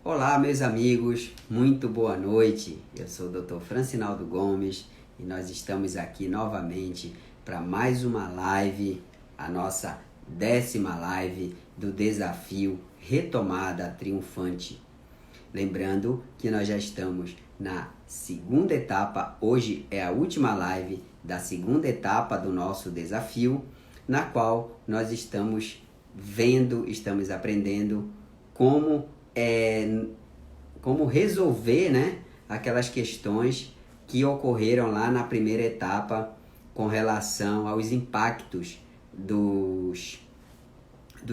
Olá, meus amigos, muito boa noite. Eu sou o Dr. Francinaldo Gomes e nós estamos aqui novamente para mais uma live, a nossa 10ª live do desafio Retomada Triunfante. Lembrando que nós já estamos na segunda etapa, hoje é a última live da segunda etapa do nosso desafio, na qual nós estamos vendo, estamos aprendendo como como resolver, né, aquelas questões que ocorreram lá na primeira etapa com relação aos impactos dos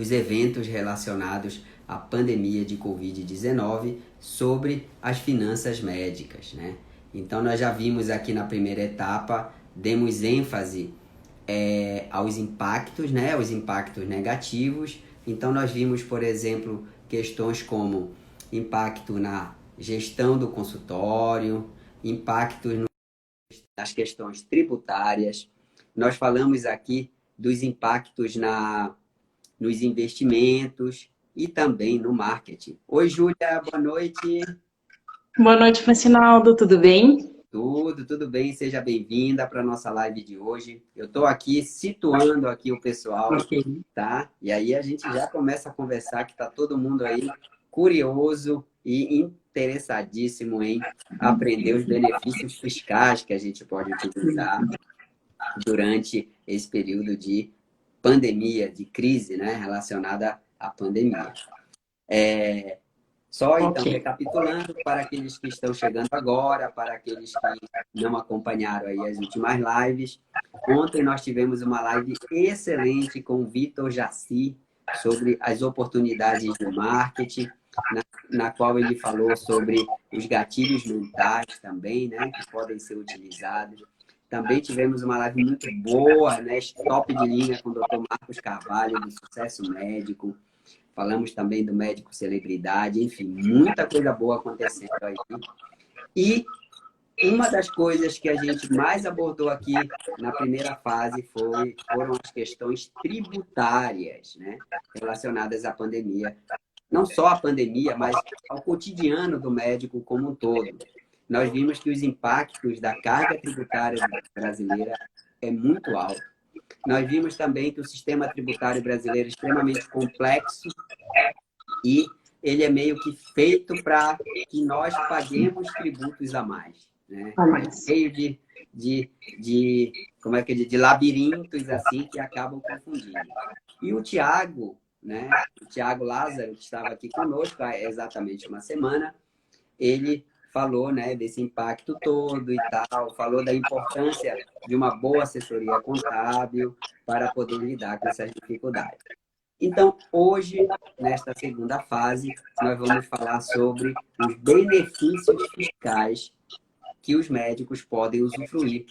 eventos relacionados à pandemia de Covid-19 sobre as finanças médicas, né? Então, nós já vimos aqui na primeira etapa, demos ênfase aos impactos, né? Os impactos negativos. Então, nós vimos, por exemplo, questões como impacto na gestão do consultório, impactos nas questões tributárias. Nós falamos aqui dos impactos nos investimentos e também no marketing. Oi, Júlia, boa noite. Boa noite, Francinaldo, tudo bem? Tudo bem? Seja bem-vinda para a nossa live de hoje. Eu estou aqui situando aqui o pessoal, Ok. tá? E aí a gente já começa a conversar que está todo mundo aí curioso e interessadíssimo em aprender os benefícios fiscais que a gente pode utilizar durante esse período de pandemia, de crise, né, relacionada à pandemia. Só então, Ok. recapitulando, para aqueles que estão chegando agora, para aqueles que não acompanharam aí as últimas lives, ontem nós tivemos uma live excelente com o Vitor Jaci sobre as oportunidades do marketing, na qual ele falou sobre os gatilhos mentais também, né, que podem ser utilizados. Também tivemos uma live muito boa, né, top de linha com o Dr. Marcos Carvalho, do Sucesso Médico. Falamos também do médico celebridade, enfim, muita coisa boa acontecendo aí. E uma das coisas que a gente mais abordou aqui na primeira fase foram as questões tributárias, né, relacionadas à pandemia. Não só à pandemia, mas ao cotidiano do médico como um todo. Nós vimos que os impactos da carga tributária brasileira é muito alto. Nós vimos também que o sistema tributário brasileiro é extremamente complexo e ele é meio que feito para que nós paguemos tributos a mais, né? A É mais. cheio como é que de labirintos assim que acabam confundindo. E o Tiago, né? O Tiago Lázaro, que estava aqui conosco há exatamente uma semana, ele falou, né, desse impacto todo e tal, falou da importância de uma boa assessoria contábil para poder lidar com essas dificuldades. Então, hoje, nesta segunda fase, nós vamos falar sobre os benefícios fiscais que os médicos podem usufruir,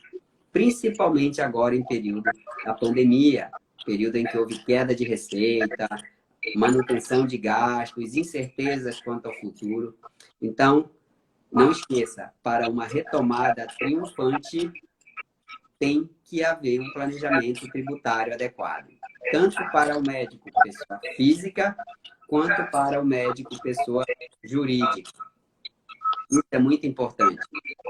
principalmente agora em período da pandemia, período em que houve queda de receita, manutenção de gastos, incertezas quanto ao futuro. Então, não esqueça, para uma retomada triunfante, tem que haver um planejamento tributário adequado, tanto para o médico pessoa física, quanto para o médico pessoa jurídica. Isso é muito importante,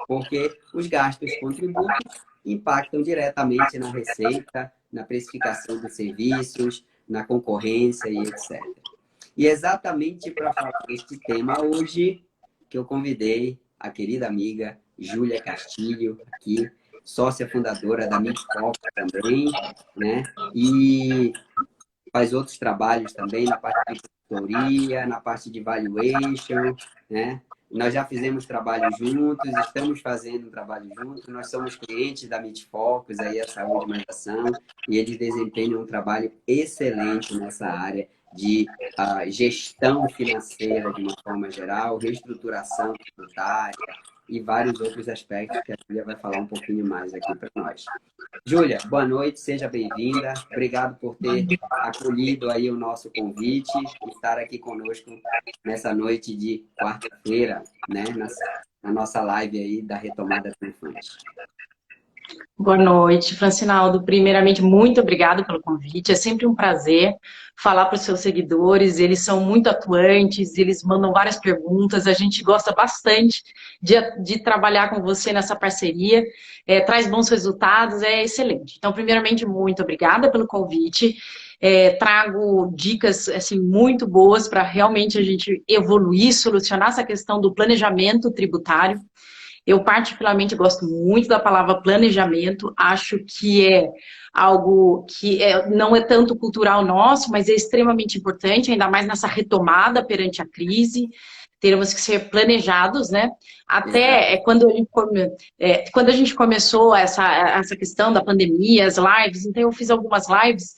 porque os gastos com tributos impactam diretamente na receita, na precificação dos serviços, na concorrência e etc. E é exatamente para falar deste tema hoje que eu convidei a querida amiga Júlia Castilho, aqui, sócia fundadora da Midfox também, né? E faz outros trabalhos também na parte de consultoria, na parte de valuation, né? Nós já fizemos trabalho juntos, estamos fazendo um trabalho juntos, nós somos clientes da Midfocus, aí a Saúde Mais Ação, e eles desempenham um trabalho excelente nessa área de gestão financeira de uma forma geral, reestruturação tributária e vários outros aspectos que a Julia vai falar um pouquinho mais aqui para nós. Júlia, boa noite, seja bem-vinda. Obrigado por ter acolhido aí o nosso convite e estar aqui conosco nessa noite de quarta-feira, né, na nossa live aí da retomada triunfante. Boa noite, Francinaldo. Primeiramente, muito obrigada pelo convite. É sempre um prazer falar para os seus seguidores. Eles são muito atuantes, eles mandam várias perguntas. A gente gosta bastante de trabalhar com você nessa parceria. Traz bons resultados, é excelente. Então, primeiramente, muito obrigada pelo convite. Trago dicas assim, muito boas para realmente a gente evoluir, solucionar essa questão do planejamento tributário. Eu particularmente gosto muito da palavra planejamento, acho que é algo que não é tanto cultural nosso, mas é extremamente importante, ainda mais nessa retomada perante a crise. Teremos que ser planejados, né? Até Exato. quando a gente começou essa questão da pandemia, as lives, então eu fiz algumas lives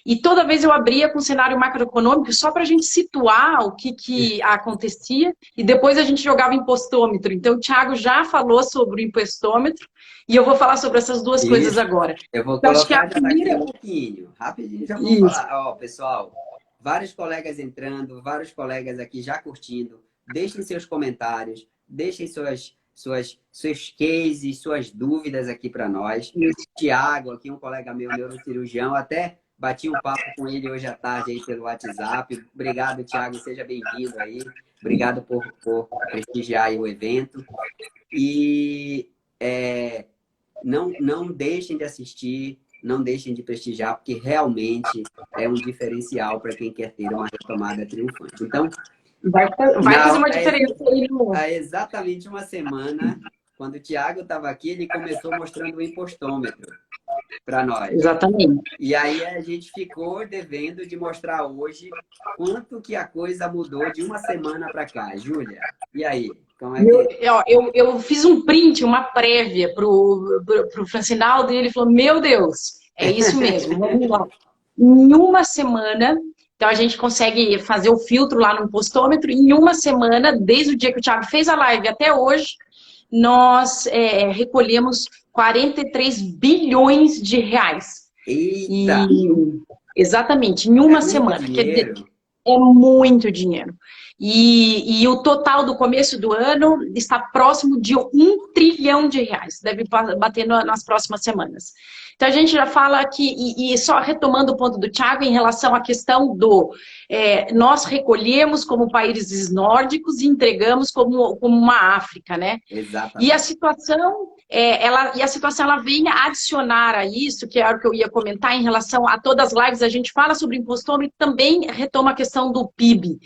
e toda vez eu abria com o cenário macroeconômico só para a gente situar o que acontecia e depois a gente jogava impostômetro. Então o Thiago já falou sobre o impostômetro e eu vou falar sobre essas duas coisas Isso. agora. Eu vou Eu acho que a colocar já daqui a primeira... pouquinho. Rapidinho já vou Isso. falar. Ó, pessoal, vários colegas entrando, vários colegas aqui já curtindo. Deixem seus comentários, deixem seus cases, suas dúvidas aqui para nós. Tiago, aqui um colega meu, neurocirurgião, até bati um papo com ele hoje à tarde aí pelo WhatsApp. Obrigado, Tiago, seja bem-vindo aí. Obrigado por prestigiar aí o evento. E não deixem de assistir, não deixem de prestigiar, porque realmente é um diferencial para quem quer ter uma retomada triunfante. Então, Vai fazer uma diferença aí há exatamente uma semana, quando o Tiago estava aqui, ele começou mostrando o impostômetro para nós. Exatamente. E aí a gente ficou devendo de mostrar hoje quanto que a coisa mudou de uma semana para cá. Júlia, e aí? Como é que... Eu fiz um print, uma prévia pro Francinaldo e ele falou, meu Deus, é isso mesmo, vamos lá. Em uma semana, então a gente consegue fazer o filtro lá no postômetro, em uma semana, desde o dia que o Thiago fez a live até hoje, nós recolhemos 43 bilhões de reais. Eita! Exatamente, em uma semana. Quer dizer, é muito dinheiro. E o total do começo do ano está próximo de 1 trilhão de reais. Deve bater nas próximas semanas. Então, a gente já fala aqui, e só retomando o ponto do Thiago, em relação à questão do... nós recolhemos como países nórdicos e entregamos como uma África, né? Exatamente. E a situação... a situação ela vem a adicionar a isso, que é o que eu ia comentar em relação a todas as lives, a gente fala sobre impostômetro e também retoma a questão do PIB.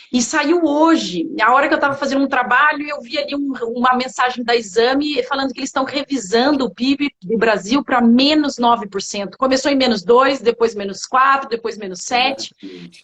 E saiu hoje, na hora que eu estava fazendo um trabalho, eu vi ali uma mensagem da Exame falando que eles estão revisando o PIB do Brasil para menos 9%. Começou em menos 2%, depois menos 4%, depois menos 7%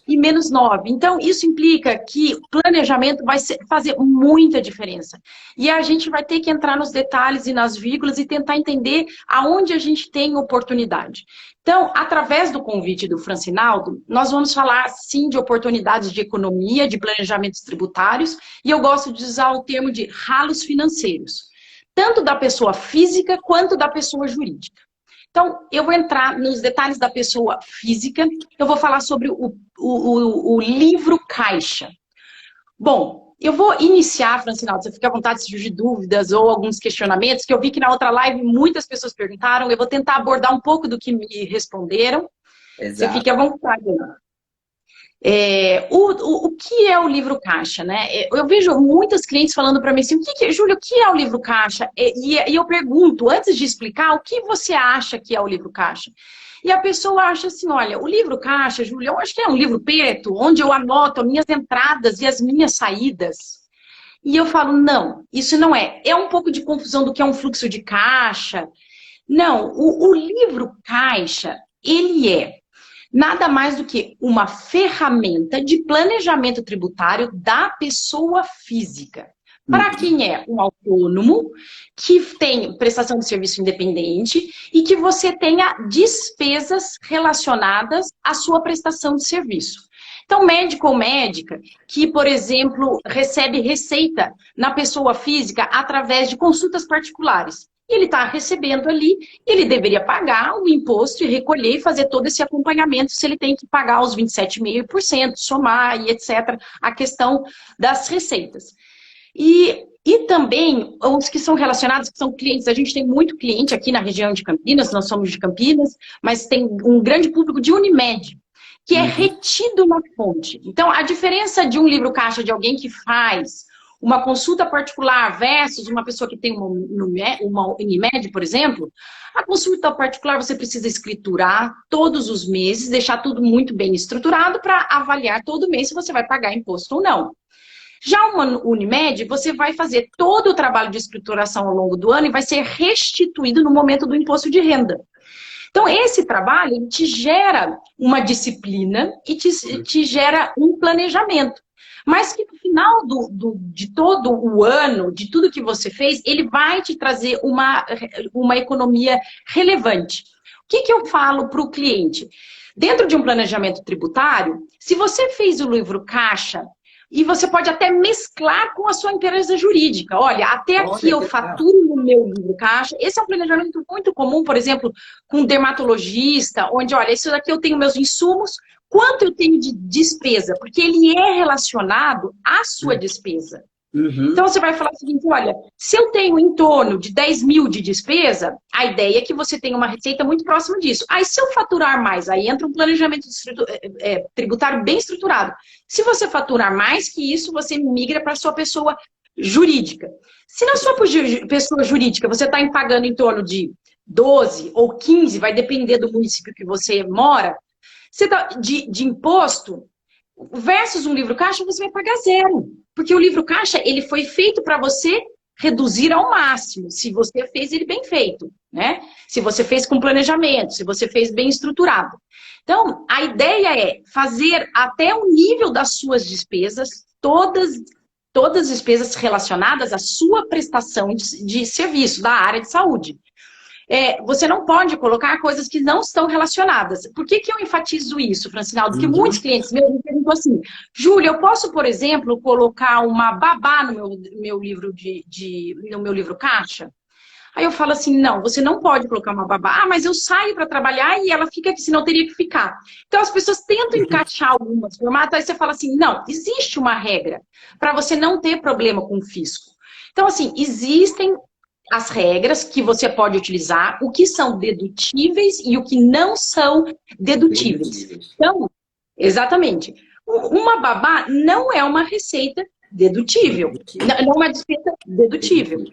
e menos 9%. Então, isso implica que o planejamento vai fazer muita diferença. E a gente vai ter que entrar nos detalhes e nas vírgulas e tentar entender aonde a gente tem oportunidade. Então, através do convite do Francinaldo, nós vamos falar, sim, de oportunidades de economia, de planejamentos tributários, e eu gosto de usar o termo de ralos financeiros, tanto da pessoa física quanto da pessoa jurídica. Então, eu vou entrar nos detalhes da pessoa física, eu vou falar sobre o livro caixa. Bom, eu vou iniciar, Francinaldo, você fica à vontade se surgir dúvidas ou alguns questionamentos, que eu vi que na outra live muitas pessoas perguntaram, eu vou tentar abordar um pouco do que me responderam. Exato. Você fique à vontade. O que é o livro caixa, né? Eu vejo muitos clientes falando para mim assim, Júlia, o que é o livro caixa? E eu pergunto, antes de explicar, o que você acha que é o livro caixa? E a pessoa acha assim, olha, o livro caixa, Júlia, eu acho que é um livro preto, onde eu anoto as minhas entradas e as minhas saídas. E eu falo, não, isso não é. É um pouco de confusão do que é um fluxo de caixa. Não, o livro caixa, ele é nada mais do que uma ferramenta de planejamento tributário da pessoa física. Para quem é um autônomo, que tem prestação de serviço independente e que você tenha despesas relacionadas à sua prestação de serviço. Então, médico ou médica que, por exemplo, recebe receita na pessoa física através de consultas particulares. Ele está recebendo ali, ele deveria pagar o imposto e recolher e fazer todo esse acompanhamento se ele tem que pagar os 27,5%, somar e etc. A questão das receitas. E também os que são relacionados, que são clientes. A gente tem muito cliente aqui na região de Campinas, nós somos de Campinas, mas tem um grande público de Unimed, que é retido na fonte. Então, a diferença de um livro caixa de alguém que faz uma consulta particular versus uma pessoa que tem uma Unimed, por exemplo, a consulta particular você precisa escriturar todos os meses, deixar tudo muito bem estruturado para avaliar todo mês se você vai pagar imposto ou não. Já uma Unimed, você vai fazer todo o trabalho de escrituração ao longo do ano e vai ser restituído no momento do imposto de renda. Então, esse trabalho te gera uma disciplina e te gera um planejamento. Mas que no final de todo o ano, de tudo que você fez, ele vai te trazer uma economia relevante. O que eu falo para o cliente? Dentro de um planejamento tributário, se você fez o livro caixa, e você pode até mesclar com a sua empresa jurídica. Olha, até aqui eu faturo no meu livro caixa. Esse é um planejamento muito comum, por exemplo, com um dermatologista, onde, olha, isso daqui eu tenho meus insumos, quanto eu tenho de despesa? Porque ele é relacionado à sua despesa. Então, você vai falar o seguinte, olha, se eu tenho em torno de 10 mil de despesa, a ideia é que você tenha uma receita muito próxima disso. Aí, se eu faturar mais, aí entra um planejamento tributário bem estruturado. Se você faturar mais que isso, você migra para a sua pessoa jurídica. Se na sua pessoa jurídica você está pagando em torno de 12 ou 15, vai depender do município que você mora, você tá, de imposto, versus um livro caixa, você vai pagar zero. Porque o livro caixa, ele foi feito para você reduzir ao máximo, se você fez ele bem feito, né? Se você fez com planejamento, se você fez bem estruturado. Então, a ideia é fazer até o nível das suas despesas, todas as despesas relacionadas à sua prestação de serviço da área de saúde. Você não pode colocar coisas que não estão relacionadas. Por que eu enfatizo isso, Francinaldo? Porque muitos clientes meus me perguntam assim, Júlia, eu posso, por exemplo, colocar uma babá no meu livro no meu livro caixa? Aí eu falo assim, não, você não pode colocar uma babá. Ah, mas eu saio para trabalhar e ela fica aqui, senão teria que ficar. Então as pessoas tentam encaixar algumas formatos, aí você fala assim, não, existe uma regra para você não ter problema com o fisco. Então, assim, existem as regras que você pode utilizar, o que são dedutíveis e o que não são dedutíveis. Então, exatamente. Uma babá não é uma receita dedutível, não é uma despesa dedutível.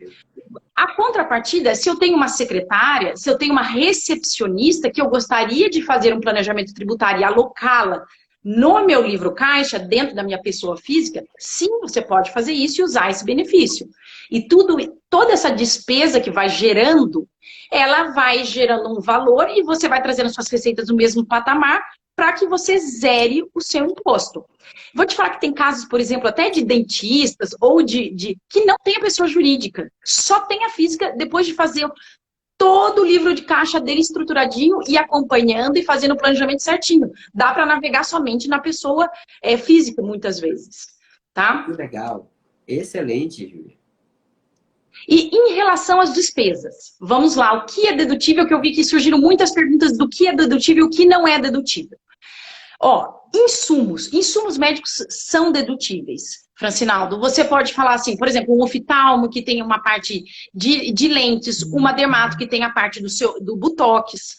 A contrapartida, se eu tenho uma secretária, se eu tenho uma recepcionista que eu gostaria de fazer um planejamento tributário e alocá-la no meu livro caixa, dentro da minha pessoa física, sim, você pode fazer isso e usar esse benefício. E toda essa despesa que vai gerando, ela vai gerando um valor e você vai trazendo suas receitas no mesmo patamar para que você zere o seu imposto. Vou te falar que tem casos, por exemplo, até de dentistas ou que não tem a pessoa jurídica, só tem a física depois de fazer todo o livro de caixa dele estruturadinho e acompanhando e fazendo o planejamento certinho. Dá para navegar somente na pessoa física, muitas vezes. Tá? Que legal. Excelente, Júlia. E em relação às despesas, vamos lá, o que é dedutível? Que eu vi que surgiram muitas perguntas do que é dedutível e o que não é dedutível. Insumos médicos são dedutíveis. Francinaldo, você pode falar assim, por exemplo, um oftalmo que tem uma parte de lentes, uma dermato que tem a parte do botox,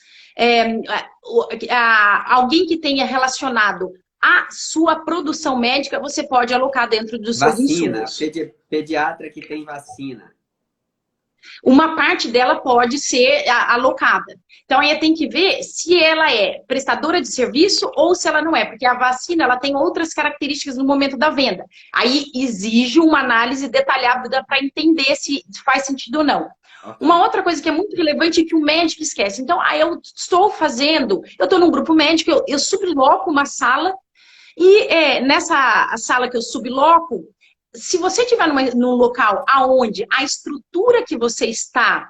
alguém que tenha relacionado a sua produção médica, você pode alocar dentro dos seus insumos. Pediatra que tem vacina. Uma parte dela pode ser alocada. Então, aí tem que ver se ela é prestadora de serviço ou se ela não é, porque a vacina ela tem outras características no momento da venda. Aí exige uma análise detalhada para entender se faz sentido ou não. Uma outra coisa que é muito relevante é que o médico esquece. Então, eu estou num grupo médico, eu subloco uma sala e nessa sala que eu subloco, se você estiver num local onde a estrutura que você está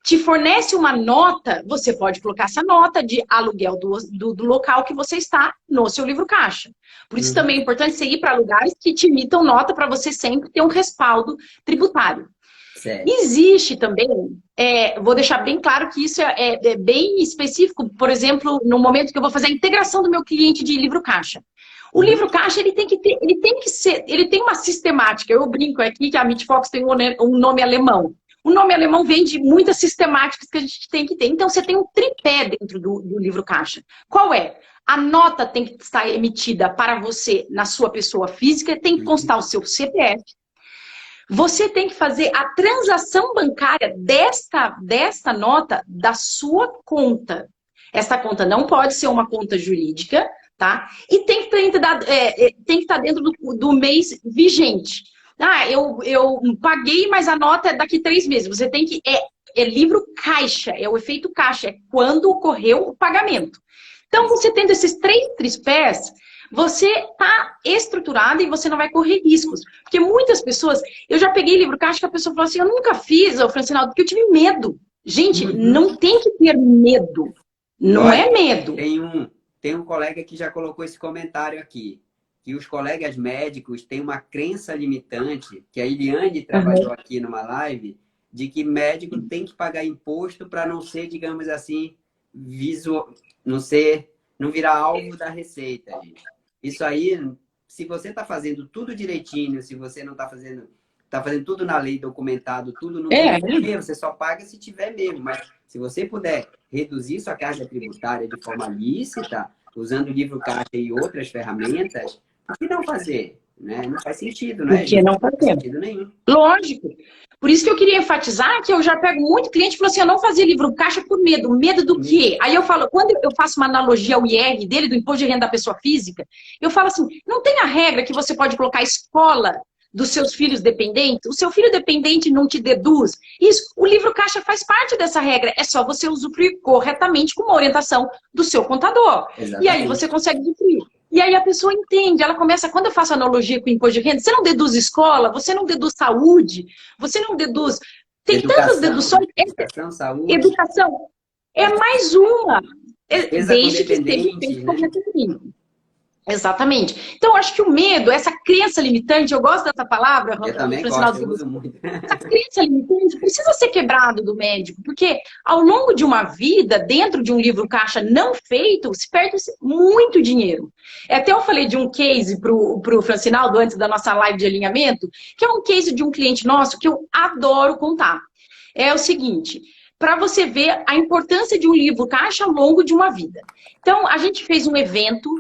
te fornece uma nota, você pode colocar essa nota de aluguel do local que você está no seu livro caixa. Por isso também é importante você ir para lugares que te emitam nota para você sempre ter um respaldo tributário. Certo. Existe também, vou deixar bem claro que isso é bem específico, por exemplo, no momento que eu vou fazer a integração do meu cliente de livro caixa. O livro caixa, ele tem uma sistemática. Eu brinco aqui que a Meatfox tem um nome alemão. O nome alemão vem de muitas sistemáticas que a gente tem que ter. Então, você tem um tripé dentro do livro caixa. Qual é? A nota tem que estar emitida para você na sua pessoa física, tem que constar o seu CPF. Você tem que fazer a transação bancária desta nota da sua conta. Essa conta não pode ser uma conta jurídica, tá? E tem que estar dentro do mês vigente. Ah, eu paguei, mas a nota é daqui 3 meses. Você tem que... É livro caixa, é o efeito caixa, é quando ocorreu o pagamento. Então, você tendo esses 3 tripés, você está estruturado e você não vai correr riscos. Porque muitas pessoas... Eu já peguei livro caixa que a pessoa falou assim, eu nunca fiz, Francinaldo, porque eu tive medo. Gente, não tem que ter medo. Não é medo. Tem um colega que já colocou esse comentário aqui. Que os colegas médicos têm uma crença limitante, que a Eliane trabalhou aqui numa live, de que médico tem que pagar imposto para não ser, digamos assim, não virar alvo da receita, gente. Isso aí, se você está fazendo tudo direitinho, se você não está fazendo tudo na lei, documentado, tudo no mesmo, você só paga se tiver mesmo. Mas se você puder reduzir sua carga tributária de forma lícita, usando o livro caixa e outras ferramentas, por que não fazer? Né? Não faz sentido, né? Por que não fazer? Não faz sentido nenhum. Lógico. Por isso que eu queria enfatizar que eu já pego muito cliente que falou assim, eu não fazia livro caixa por medo. Medo do quê? Aí eu falo, quando eu faço uma analogia ao IR dele, do imposto de renda da pessoa física, eu falo assim, não tem a regra que você pode colocar a escola dos seus filhos dependentes? O seu filho dependente não te deduz? Isso, o livro caixa faz parte dessa regra. É só você usufruir corretamente com uma orientação do seu contador. Exatamente. E aí você consegue usufruir. E aí a pessoa entende, ela começa, quando eu faço analogia com o imposto de renda, você não deduz escola, você não deduz saúde, você não deduz... Tem tantas deduções. Educação, saúde. Educação. É mais uma. Desde que esteja feito corretamente. Exatamente. Então, eu acho que o medo, essa crença limitante, eu gosto dessa palavra, eu também gosto, eu uso muito. Essa crença limitante precisa ser quebrado do médico, porque ao longo de uma vida, dentro de um livro caixa não feito, se perde muito dinheiro. Até eu falei de um case pro Francinaldo, antes da nossa live de alinhamento, que é um case de um cliente nosso que eu adoro contar. É o seguinte... para você ver a importância de um livro caixa ao longo de uma vida. Então, a gente fez um evento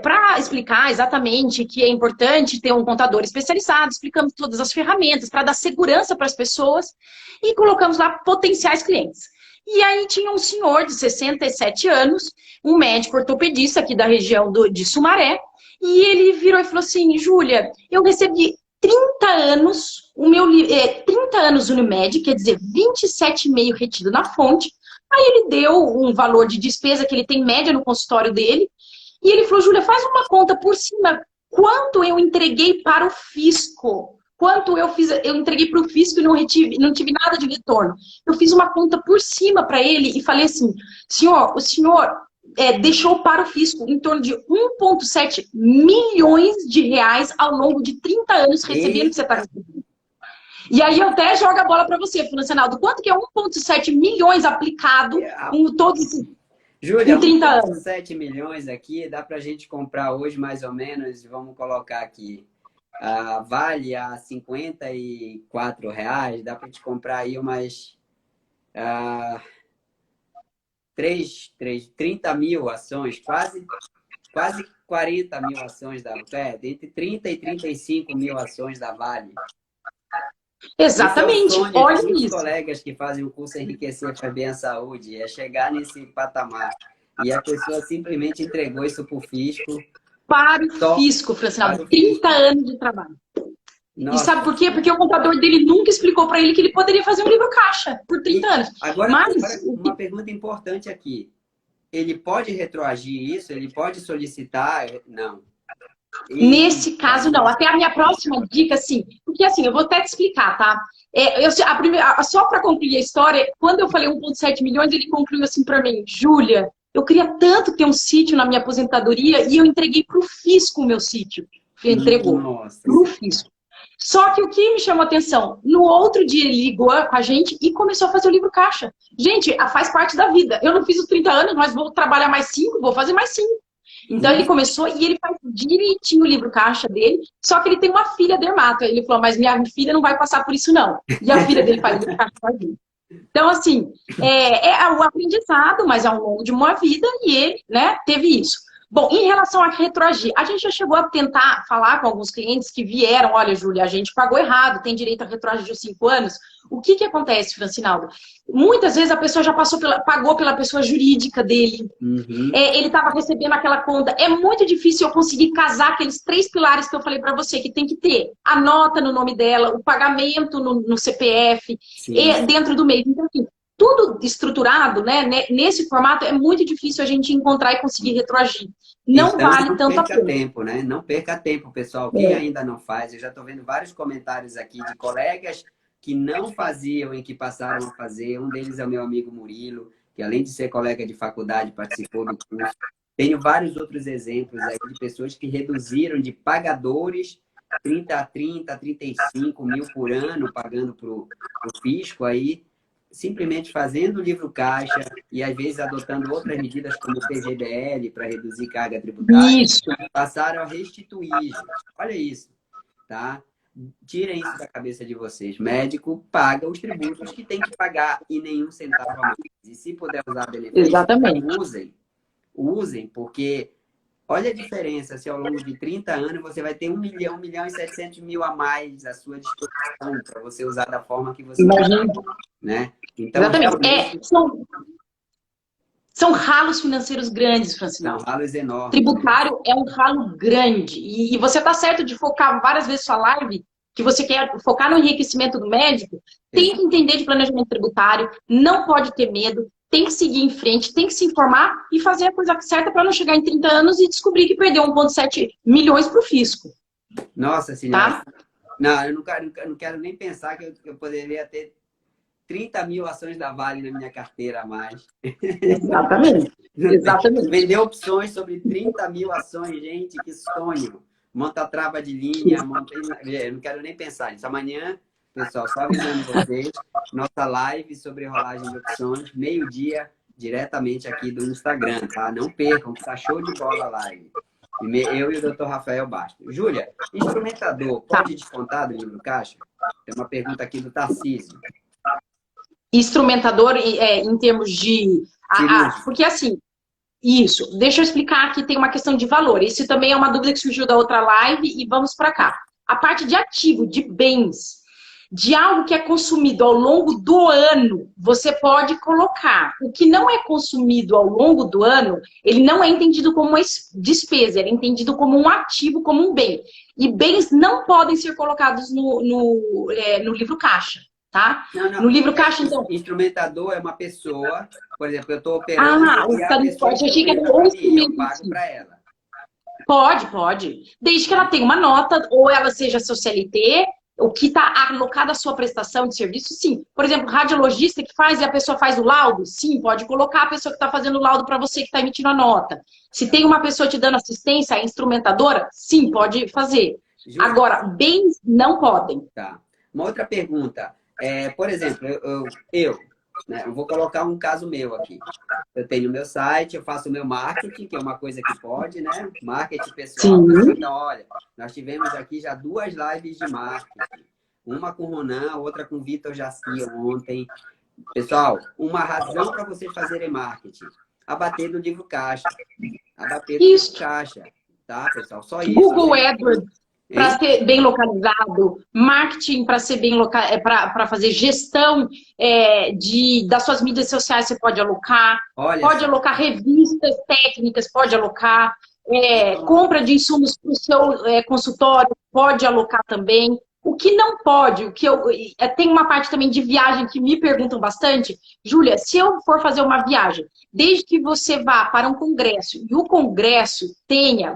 para explicar exatamente que é importante ter um contador especializado, explicamos todas as ferramentas para dar segurança para as pessoas e colocamos lá potenciais clientes. E aí tinha um senhor de 67 anos, um médico ortopedista aqui da região de Sumaré, e ele virou e falou assim, Júlia, eu recebi 30 anos, 30 anos Unimed, quer dizer, 27,5 retido na fonte. Aí ele deu um valor de despesa que ele tem média no consultório dele. E ele falou, Júlia, faz uma conta por cima. Quanto eu entreguei para o fisco? Quanto eu entreguei para o fisco e não tive nada de retorno. Eu fiz uma conta por cima para ele e falei assim, senhor, o senhor... deixou para o fisco em torno de 1,7 milhões de reais ao longo de 30 anos recebendo o que você está recebendo. E aí eu até jogo a bola para você, Francinaldo. Quanto que é 1,7 milhões aplicado com todos esses... Júlia, 1,7 milhões aqui, dá para a gente comprar hoje mais ou menos, vamos colocar aqui, vale a R$ 54, dá para te comprar aí umas... 30 mil ações, quase 40 mil ações da Vale, entre 30 e 35 mil ações da Vale. Exatamente, olha isso. Os colegas que fazem o curso Enriquecer para Bem a Saúde, é chegar nesse patamar. E a pessoa simplesmente entregou isso para o fisco. Para o fisco, Francinaldo, 30 anos de trabalho. Nossa. E sabe por quê? Porque o contador dele nunca explicou para ele que ele poderia fazer um livro caixa por 30 anos. Agora, uma pergunta importante aqui. Ele pode retroagir isso? Ele pode solicitar? Não. Nesse caso, não. Até a minha próxima dica, assim, porque assim, eu vou até te explicar, tá? Só para concluir a história, quando eu falei 1,7 milhões, ele concluiu assim para mim, Júlia, eu queria tanto ter um sítio na minha aposentadoria e eu entreguei para o fisco o meu sítio. Ele entregou para o fisco. Só que o que me chamou a atenção, no outro dia ele ligou com a gente e começou a fazer o livro caixa. Gente, faz parte da vida. Eu não fiz os 30 anos, mas vou trabalhar mais 5, vou fazer mais 5. Então ele começou e ele faz direitinho o livro caixa dele, só que ele tem uma filha dermato. Aí ele falou, mas minha filha não vai passar por isso não. E a filha dele faz livro caixa sozinho. Então, assim, é o aprendizado, mas ao longo de uma vida, e ele, né, teve isso. Bom, em relação a retroagir, a gente já chegou a tentar falar com alguns clientes que vieram, olha, Júlia, a gente pagou errado, tem direito a retroagir de 5 anos. O que acontece, Francinaldo? Muitas vezes a pessoa já pagou pela pessoa jurídica dele, ele estava recebendo aquela conta. É muito difícil eu conseguir casar aqueles 3 pilares que eu falei para você, que tem que ter a nota no nome dela, o pagamento no CPF, e dentro do mês. Então, assim, tudo estruturado, né? Nesse formato, é muito difícil a gente encontrar e conseguir retroagir. Não então, vale não tanto a perca pena. tempo, né? Não perca tempo, pessoal. Quem ainda não faz, eu já estou vendo vários comentários aqui de colegas que não faziam e que passaram a fazer. Um deles é o meu amigo Murilo, que além de ser colega de faculdade, participou do curso. Tenho vários outros exemplos aí de pessoas que reduziram de pagadores 35 mil por ano, pagando para o fisco aí, simplesmente fazendo o livro caixa e às vezes adotando outras medidas como o PGBL para reduzir carga tributária, Isso. passaram a restituir. Gente. Olha isso, tá? Tirem isso da cabeça de vocês. Médico paga os tributos que tem que pagar e nenhum centavo a mais. E se puder usar benefício, Exatamente. usem, porque olha a diferença se ao longo de 30 anos você vai ter 1 milhão e 700 mil a mais à sua disposição para você usar da forma que você Imagina. quiser, né? Então, Exatamente. realmente, São ralos financeiros grandes, são Francinaldo. ralos enormes. Tributário é um ralo grande. E você está certo de focar várias vezes sua live, que você quer focar no enriquecimento do médico, tem que entender de planejamento tributário, não pode ter medo, tem que seguir em frente, tem que se informar e fazer a coisa certa para não chegar em 30 anos e descobrir que perdeu 1,7 milhões para o fisco. Nossa senhora. Tá? Não, eu não quero nem pensar que eu poderia ter 30 mil ações da Vale na minha carteira a mais. Exatamente. Exatamente. Vender opções sobre 30 mil ações, gente, que sonho. Monta trava de linha, eu não quero nem pensar nisso. Amanhã, pessoal, só avisando vocês, nossa live sobre rolagem de opções, meio-dia, diretamente aqui do Instagram, tá? Não percam, que tá show de bola a live. Eu e o Dr. Rafael Bastos. Júlia, instrumentador, pode descontar do livro caixa? Tem uma pergunta aqui do Tarcísio. Instrumentador em termos de... porque assim, isso, deixa eu explicar aqui, tem uma questão de valor. Isso também é uma dúvida que surgiu da outra live e vamos para cá. A parte de ativo, de bens, de algo que é consumido ao longo do ano, você pode colocar. O que não é consumido ao longo do ano, ele não é entendido como uma despesa, ele é entendido como um ativo, como um bem. E bens não podem ser colocados no livro caixa. Tá? Não. No livro caixa, então. Instrumentador é uma pessoa, por exemplo, eu estou operando e a pessoa eu achei que era um instrumento. eu pago para ela. Pode. Desde que ela tenha uma nota, ou ela seja seu CLT, o que está alocado à sua prestação de serviço, sim. Por exemplo, radiologista que faz e a pessoa faz o laudo, sim, pode colocar a pessoa que está fazendo o laudo para você que está emitindo a nota. Se tem uma pessoa te dando assistência, a instrumentadora, sim, pode fazer. Justo. Agora, bens não podem. Tá. Uma outra pergunta. Por exemplo, né, eu vou colocar um caso meu aqui. Eu tenho o meu site, eu faço o meu marketing, que é uma coisa que pode, né? Marketing pessoal. Sim. Então, olha, nós tivemos aqui já 2 lives de marketing. Uma com o Ronan, outra com o Vitor Jaci ontem. Pessoal, uma razão para vocês fazerem marketing. Abater do livro caixa. Abater do livro caixa. Tá, pessoal? Só isso. Google AdWords. Para ser bem localizado, marketing para ser bem para fazer gestão das suas mídias sociais, você pode alocar. Pode alocar revistas técnicas, pode alocar. Compra de insumos para o seu consultório, pode alocar também. O que não pode, tem uma parte também de viagem que me perguntam bastante. Júlia, se eu for fazer uma viagem, desde que você vá para um congresso e o congresso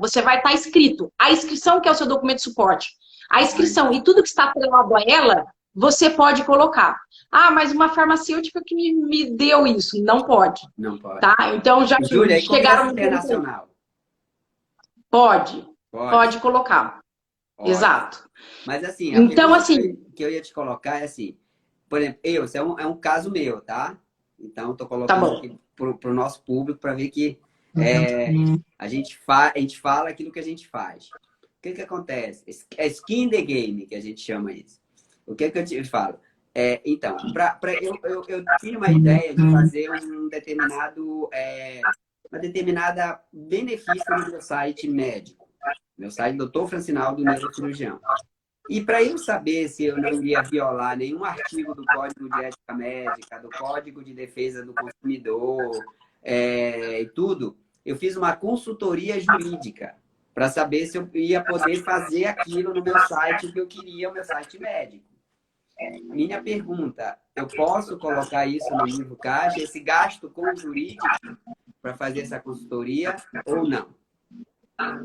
você vai estar inscrito. A inscrição que é o seu documento de suporte. A inscrição e tudo que está atrelado a ela, você pode colocar. Ah, mas uma farmacêutica que me deu isso. Não pode. Não pode. Tá? Então já Júlia, chegaram... internacional. Pode colocar. Pode. Exato. Mas assim, então, que eu ia te colocar é assim, por exemplo, isso é um caso meu, tá? Então, estou colocando aqui para o nosso público para ver que É, a gente fala aquilo que a gente faz. O que que acontece? É skin the game, que a gente chama isso. O que que eu te falo? Então, eu tinha uma ideia de fazer uma determinada benefício no meu site médico. Meu site Dr. Francinaldo, neurocirurgião. E para eu saber se eu não iria violar nenhum artigo do Código de Ética Médica, do Código de Defesa do Consumidor, e tudo, eu fiz uma consultoria jurídica para saber se eu ia poder fazer aquilo no meu site, o que eu queria, o meu site médico. Minha pergunta, eu posso colocar isso no livro caixa, esse gasto com o jurídico, para fazer essa consultoria ou não?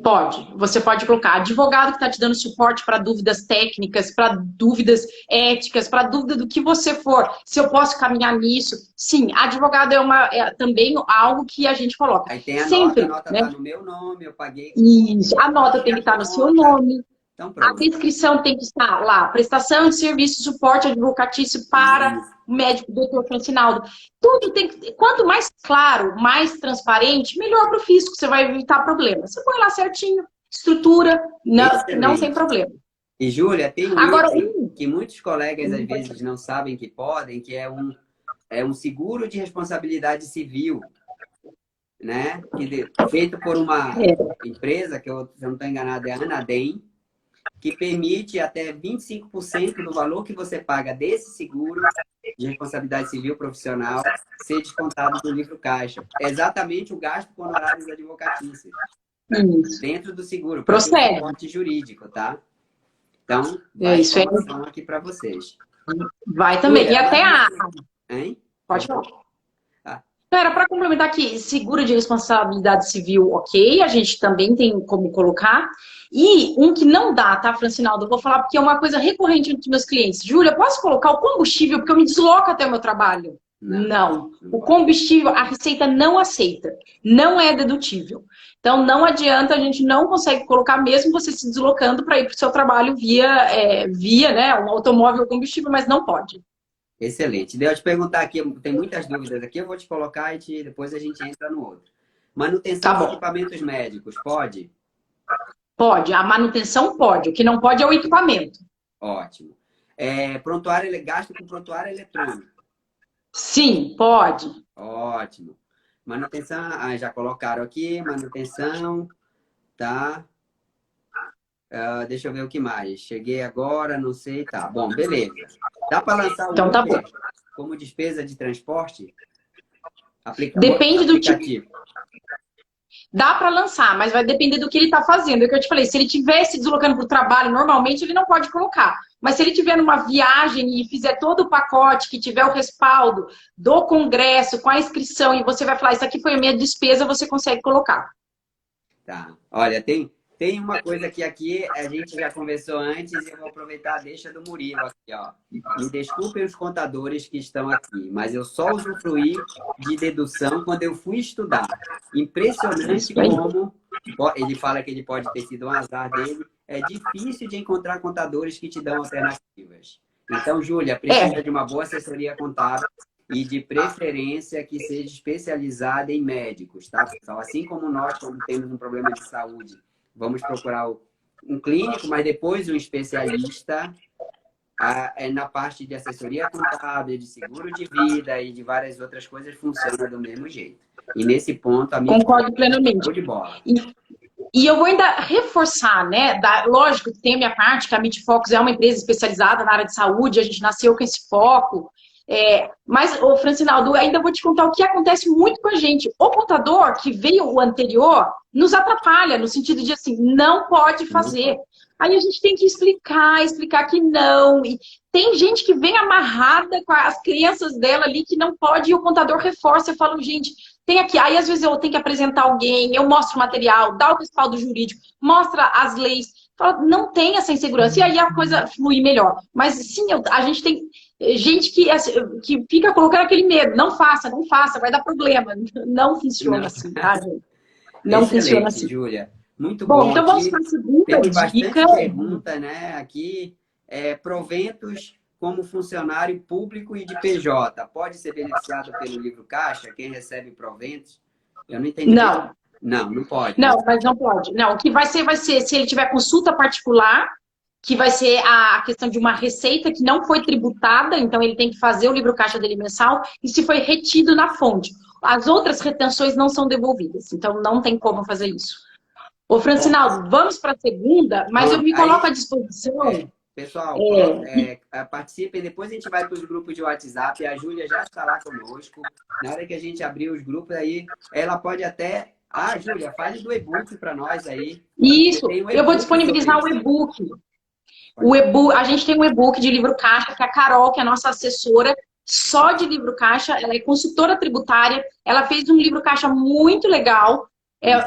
Pode. Você pode colocar advogado que está te dando suporte para dúvidas técnicas, para dúvidas éticas, para dúvida do que você for. Se eu posso caminhar nisso. Sim, advogado é também algo que a gente coloca. Aí tem a Sempre, nota né? tá no meu nome, eu paguei. Isso, a nota tem que estar no seu nome. Então, A pronto. descrição tem que estar lá. Prestação de serviço, suporte advocatício para o médico, doutor Francinaldo. Tudo tem que... Quanto mais claro, mais transparente, melhor para o fisco. Você vai evitar problemas. Você põe lá certinho, estrutura, não tem problema. E, Júlia, tem um Agora, item que muitos colegas às vezes não sabem que podem, que é um seguro de responsabilidade civil, né? Feito por uma empresa, que eu, se eu não estou enganado, é a Anadem, que permite até 25% do valor que você paga desse seguro de responsabilidade civil profissional ser descontado do livro caixa. É exatamente o gasto com honorários advocatícios. Dentro do seguro, para ter um suporte jurídico, tá? Então, vai informação aqui para vocês. Vai também. E até a... Hein? Pode falar. Era para complementar aqui, seguro de responsabilidade civil, ok, a gente também tem como colocar. E um que não dá, tá, Francinaldo? Eu vou falar porque é uma coisa recorrente entre meus clientes. Júlia, posso colocar o combustível porque eu me desloco até o meu trabalho? Não. O combustível, a Receita não aceita. Não é dedutível. Então, não adianta, a gente não consegue colocar, mesmo você se deslocando para ir para o seu trabalho via né, um automóvel ou combustível, mas não pode. Excelente. Deixa eu te perguntar aqui, tem muitas dúvidas aqui, eu vou te colocar e depois a gente entra no outro. Manutenção de equipamentos médicos, pode? Pode, a manutenção pode, o que não pode é o equipamento. Ótimo. Gasto com prontuário eletrônico? Sim, pode. Ótimo. Manutenção, já colocaram aqui, manutenção, tá? Deixa eu ver o que mais. Cheguei agora, não sei, tá. Bom, beleza. Dá para lançar o então, tá bom. como despesa de transporte? Depende do tipo. Dá para lançar, mas vai depender do que ele está fazendo. É o que eu te falei, se ele estiver se deslocando para o trabalho, normalmente ele não pode colocar. Mas se ele estiver numa viagem e fizer todo o pacote, que tiver o respaldo do congresso, com a inscrição, e você vai falar, isso aqui foi a minha despesa, você consegue colocar. Tá. Olha, tem uma coisa que aqui a gente já conversou antes e eu vou aproveitar a deixa do Murilo aqui, ó. Me desculpem os contadores que estão aqui, mas eu só usufruí de dedução quando eu fui estudar. Impressionante como, ele fala que ele pode ter sido um azar dele, é difícil de encontrar contadores que te dão alternativas. Então, Júlia, precisa de uma boa assessoria contábil e de preferência que seja especializada em médicos, tá, pessoal? Assim como nós, quando temos um problema de saúde, vamos procurar um clínico, mas depois um especialista na parte de assessoria contábil, de seguro de vida e de várias outras coisas, funciona do mesmo jeito. E nesse ponto, a minha... Concordo plenamente. De bola. E eu vou ainda reforçar, né? Lógico que tem a minha parte, que a MedFocus é uma empresa especializada na área de saúde, a gente nasceu com esse foco. Mas, Francinaldo, ainda vou te contar o que acontece muito com a gente. O contador que veio o anterior nos atrapalha, no sentido de assim, não pode fazer. Aí a gente tem que explicar que não. E tem gente que vem amarrada com as crianças dela ali que não pode, e o contador reforça. Eu falo, gente, tem aqui. Aí às vezes eu tenho que apresentar alguém, eu mostro o material, dá o respaldo jurídico, mostra as leis. Fala, não tem essa insegurança. E aí a coisa flui melhor. Mas sim, a gente tem gente que fica colocando aquele medo. Não faça, vai dar problema. Não funciona assim, tá, gente? Não funciona assim. Júlia. Muito bom. Então vamos para a segunda Tem bastante dica. Pergunta, né? Aqui, proventos como funcionário público e de PJ. Pode ser beneficiado pelo livro caixa? Quem recebe proventos Eu não entendi. Não. Não, não pode. Não, mas não pode. Não, o que vai ser se ele tiver consulta particular, que vai ser a questão de uma receita que não foi tributada, então ele tem que fazer o livro caixa dele mensal, e se foi retido na fonte. As outras retenções não são devolvidas, então não tem como fazer isso. Ô, Francinaldo, vamos para a segunda, mas eu me coloco à disposição. Pessoal, participem, depois a gente vai para os grupos de WhatsApp, a Júlia já está lá conosco. Na hora que a gente abrir os grupos aí, ela pode até... Ah, Júlia, fale do e-book para nós aí. Isso, eu vou disponibilizar o e-book. A gente tem um e-book de livro caixa, que a Carol, que é a nossa assessora, só de livro caixa, ela é consultora tributária, ela fez um livro caixa muito legal,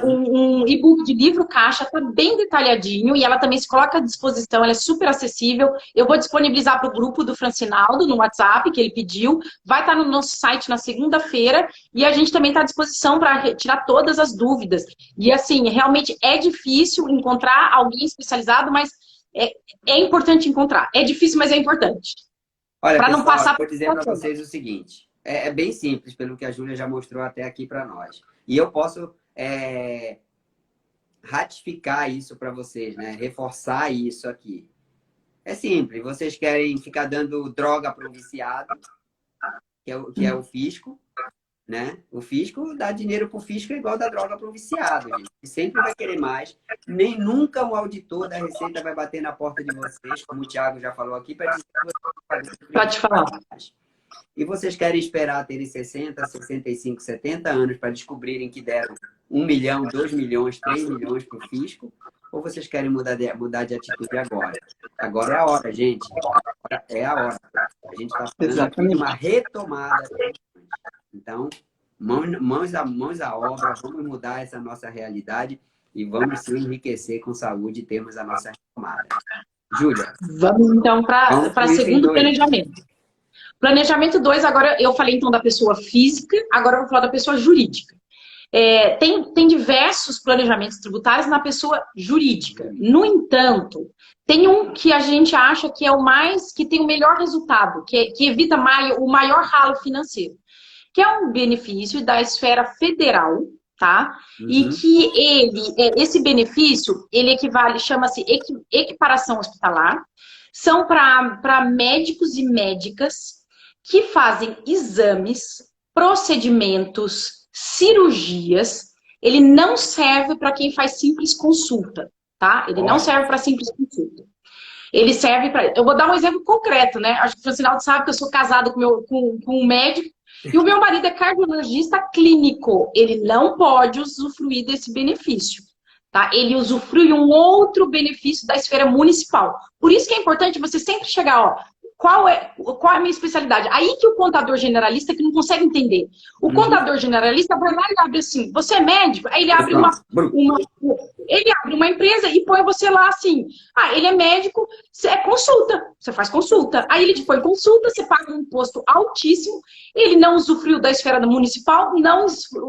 um e-book de livro caixa, tá bem detalhadinho, e ela também se coloca à disposição, ela é super acessível. Eu vou disponibilizar para o grupo do Francinaldo, no WhatsApp, que ele pediu, vai estar no nosso site na segunda-feira, e a gente também está à disposição para tirar todas as dúvidas. E assim, realmente é difícil encontrar alguém especializado, mas é importante encontrar. É difícil, mas é importante. Olha, para não passar. Vou dizer para vocês o seguinte: é bem simples, pelo que a Júlia já mostrou até aqui para nós. E eu posso ratificar isso para vocês, né? Reforçar isso aqui. É simples. Vocês querem ficar dando droga para o viciado, que é o fisco, né? O fisco, dá dinheiro para o fisco é igual dar droga para o viciado, gente. E sempre vai querer mais. Nem nunca um auditor da Receita vai bater na porta de vocês, como o Thiago já falou aqui, para dizer que vocês Pode falar. E vocês querem esperar terem 60, 65, 70 anos para descobrirem que deram 1 milhão, 2 milhões, 3 milhões para o fisco? Ou vocês querem mudar de atitude agora? Agora é a hora, gente. Agora é a hora. A gente está falando aqui de uma retomada. Então, mãos à obra, vamos mudar essa nossa realidade e vamos se enriquecer com saúde e termos a nossa retomada. Júlia. Vamos então para o segundo planejamento. Planejamento 2, agora eu falei então da pessoa física, agora eu vou falar da pessoa jurídica. Tem diversos planejamentos tributários na pessoa jurídica. No entanto, tem um que a gente acha que é o mais, que tem o melhor resultado, que evita o maior ralo financeiro, que é um benefício da esfera federal, tá? Uhum. E que esse benefício, ele equivale, chama-se equiparação hospitalar, são para médicos e médicas que fazem exames, procedimentos, cirurgias. Ele não serve para quem faz simples consulta, tá? Ele não serve para simples consulta. Ele serve para... Eu vou dar um exemplo concreto, né? Acho que o Francinaldo sabe que eu sou casado com um médico e o meu marido é cardiologista clínico. Ele não pode usufruir desse benefício, tá? Ele usufrui um outro benefício da esfera municipal. Por isso que é importante você sempre chegar, ó, qual é a minha especialidade? Aí que o contador generalista que não consegue entender. O contador generalista vai lá e abre assim, você é médico? Aí ele abre uma empresa e põe você lá assim, ele é médico, é consulta, você faz consulta. Aí ele te põe consulta, você paga um imposto altíssimo, ele não usufruiu da esfera municipal, não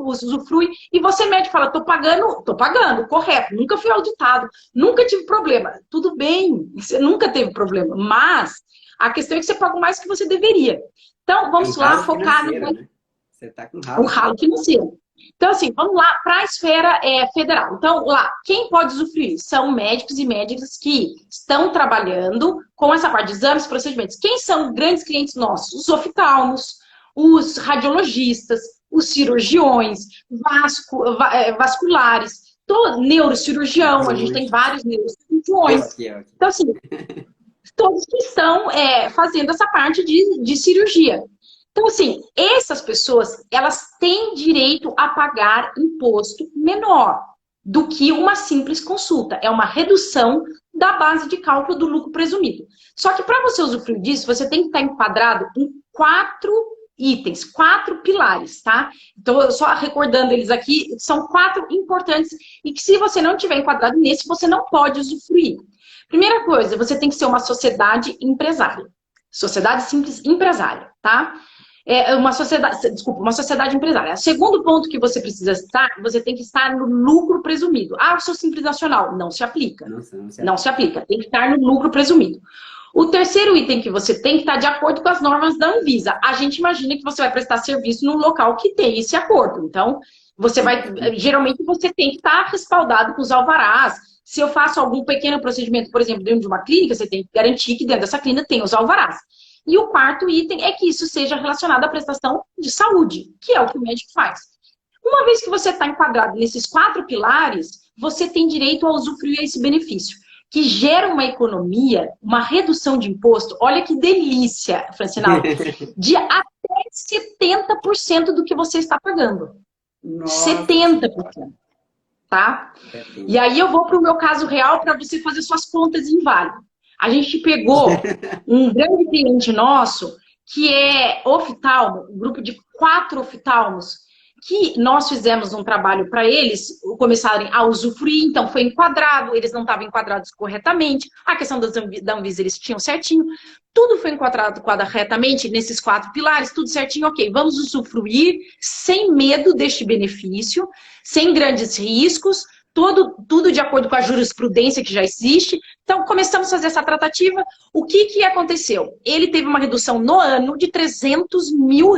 usufrui, e você médico fala, tô pagando, correto, nunca fui auditado, nunca tive problema. Tudo bem, você nunca teve problema, mas a questão é que você paga mais que você deveria. Então, vamos lá focar no... Né? Você está com ralo. O ralo financeiro. Então, assim, vamos lá para a esfera federal. Então, lá, quem pode usufruir? São médicos e médicas que estão trabalhando com essa parte de exames, procedimentos. Quem são grandes clientes nossos? Os oftalmos, os radiologistas, os cirurgiões, vasculares, neurocirurgião, a gente tem vários neurocirurgiões. Então, assim... todos que estão fazendo essa parte de cirurgia. Então, assim, essas pessoas, elas têm direito a pagar imposto menor do que uma simples consulta. É uma redução da base de cálculo do lucro presumido. Só que para você usufruir disso, você tem que estar enquadrado em 4 itens, 4 pilares, tá? Então, só recordando eles aqui, são 4 importantes e que se você não tiver enquadrado nesse, você não pode usufruir. Primeira coisa, você tem que ser uma sociedade empresária. Sociedade simples empresária, tá? Uma sociedade empresária. Segundo ponto que você precisa estar, você tem que estar no lucro presumido. Eu sou simples nacional. Não se aplica. Não se aplica. Tem que estar no lucro presumido. O terceiro item que você tem que estar de acordo com as normas da Anvisa. A gente imagina que você vai prestar serviço num local que tem esse acordo. Então, Você vai, geralmente você tem que estar respaldado com os alvarás. Se eu faço algum pequeno procedimento, por exemplo, dentro de uma clínica, você tem que garantir que dentro dessa clínica tem os alvarás. E o quarto item é que isso seja relacionado à prestação de saúde, que é o que o médico faz. Uma vez que você está enquadrado nesses 4 pilares, você tem direito a usufruir esse benefício, que gera uma economia, uma redução de imposto. Olha que delícia, Francinaldo, de até 70% do que você está pagando. Nossa. 70%. Tá? E aí eu vou para o meu caso real para você fazer suas contas em vale. A gente pegou um grande cliente nosso, que é oftalmo, um grupo de 4 oftalmos, que nós fizemos um trabalho para eles começarem a usufruir, então foi enquadrado, eles não estavam enquadrados corretamente, a questão da Anvisa eles tinham certinho, tudo foi enquadrado corretamente nesses 4 pilares, tudo certinho, ok, vamos usufruir sem medo deste benefício, sem grandes riscos, tudo de acordo com a jurisprudência que já existe. Então, começamos a fazer essa tratativa. O que aconteceu? Ele teve uma redução no ano de R$300 mil.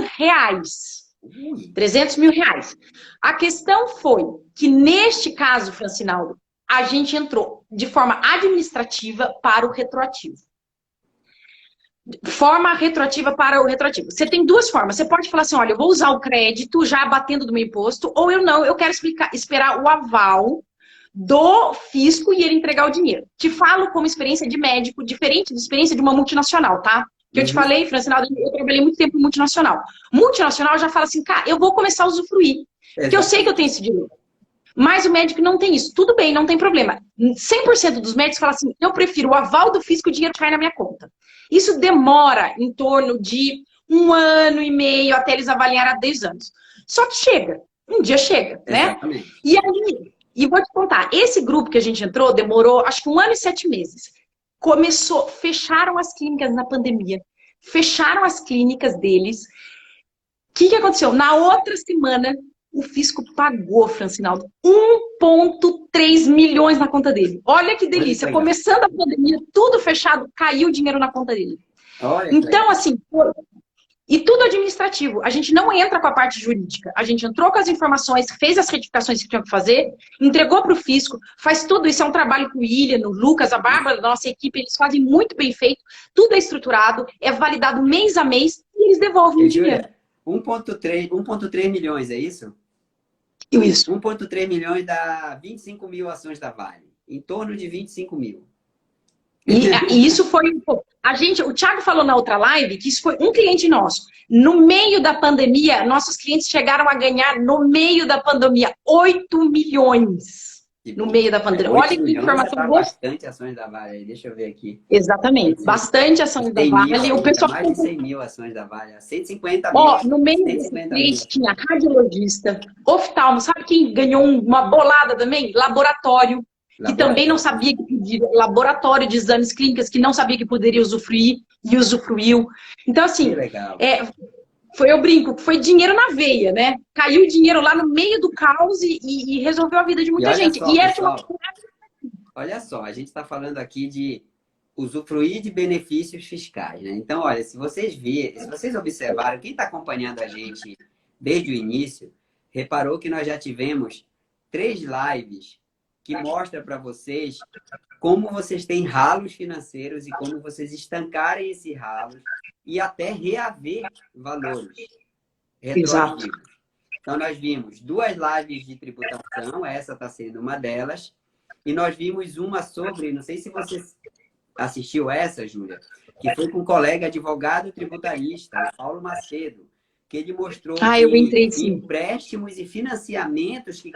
300 mil reais. A questão foi que, neste caso, Francinaldo, a gente entrou de forma administrativa para o retroativo. Forma retroativa para o retroativo. Você tem 2 formas. Você pode falar assim, olha, eu vou usar o crédito já batendo do meu imposto, ou eu não, eu quero esperar o aval do fisco e ele entregar o dinheiro. Te falo como experiência de médico, diferente da experiência de uma multinacional, tá? Que eu te falei, Francinaldo, eu trabalhei muito tempo em multinacional. Multinacional já fala assim, cara, eu vou começar a usufruir. Porque eu sei que eu tenho esse dinheiro. Mas o médico não tem isso. Tudo bem, não tem problema. 100% dos médicos falam assim, eu prefiro o aval do fisco e o dinheiro cair na minha conta. Isso demora em torno de 1 ano e meio até eles avaliarem a 10 anos. Só que chega. Um dia chega, né? Exatamente. E aí, e vou te contar, esse grupo que a gente entrou demorou acho que 1 ano e 7 meses. Fecharam as clínicas na pandemia. Fecharam as clínicas deles. O que aconteceu? Na outra semana, o fisco pagou, Francinaldo, 1,3 milhões na conta dele. Olha que delícia. Começando a pandemia, tudo fechado, caiu o dinheiro na conta dele. Então, assim, e tudo administrativo. A gente não entra com a parte jurídica. A gente entrou com as informações, fez as retificações que tinha que fazer, entregou para o fisco, faz tudo isso. É um trabalho com o William, o Lucas, a Bárbara, nossa equipe, eles fazem muito bem feito. Tudo é estruturado, é validado mês a mês e eles devolvem o dinheiro. 1,3 milhões, é isso? Isso. 1,3 milhões dá 25 mil ações da Vale. Em torno de 25 mil. E isso foi... o Thiago falou na outra live que isso foi um cliente nosso. No meio da pandemia, nossos clientes chegaram a ganhar, no meio da pandemia, 8 milhões. No meio da pandemia. Olha que informação boa. Bastante ações da Vale aí, deixa eu ver aqui. Exatamente, bastante ações da Vale. O pessoal... Mais de 100 mil ações da Vale, 150 mil. Ó, no meio desse cliente tinha radiologista, oftalmo, sabe quem ganhou uma bolada também? Laboratório. Que também não sabia que podia, laboratório de exames clínicos, que não sabia que poderia usufruir e usufruiu. Então, assim, eu brinco, foi dinheiro na veia, né? Caiu o dinheiro lá no meio do caos e resolveu a vida de muita gente. Só, olha só, a gente está falando aqui de usufruir de benefícios fiscais, né? Então, olha, se vocês observaram, quem está acompanhando a gente desde o início, reparou que nós já tivemos 3 lives que mostra para vocês como vocês têm ralos financeiros e como vocês estancarem esse ralo e até reaver valores retroativos. Exato. Então, nós vimos 2 lives de tributação, essa está sendo uma delas, e nós vimos uma sobre, não sei se você assistiu essa, Júlia, que foi com um colega advogado tributarista, Paulo Macedo, que ele mostrou que empréstimos e financiamentos, que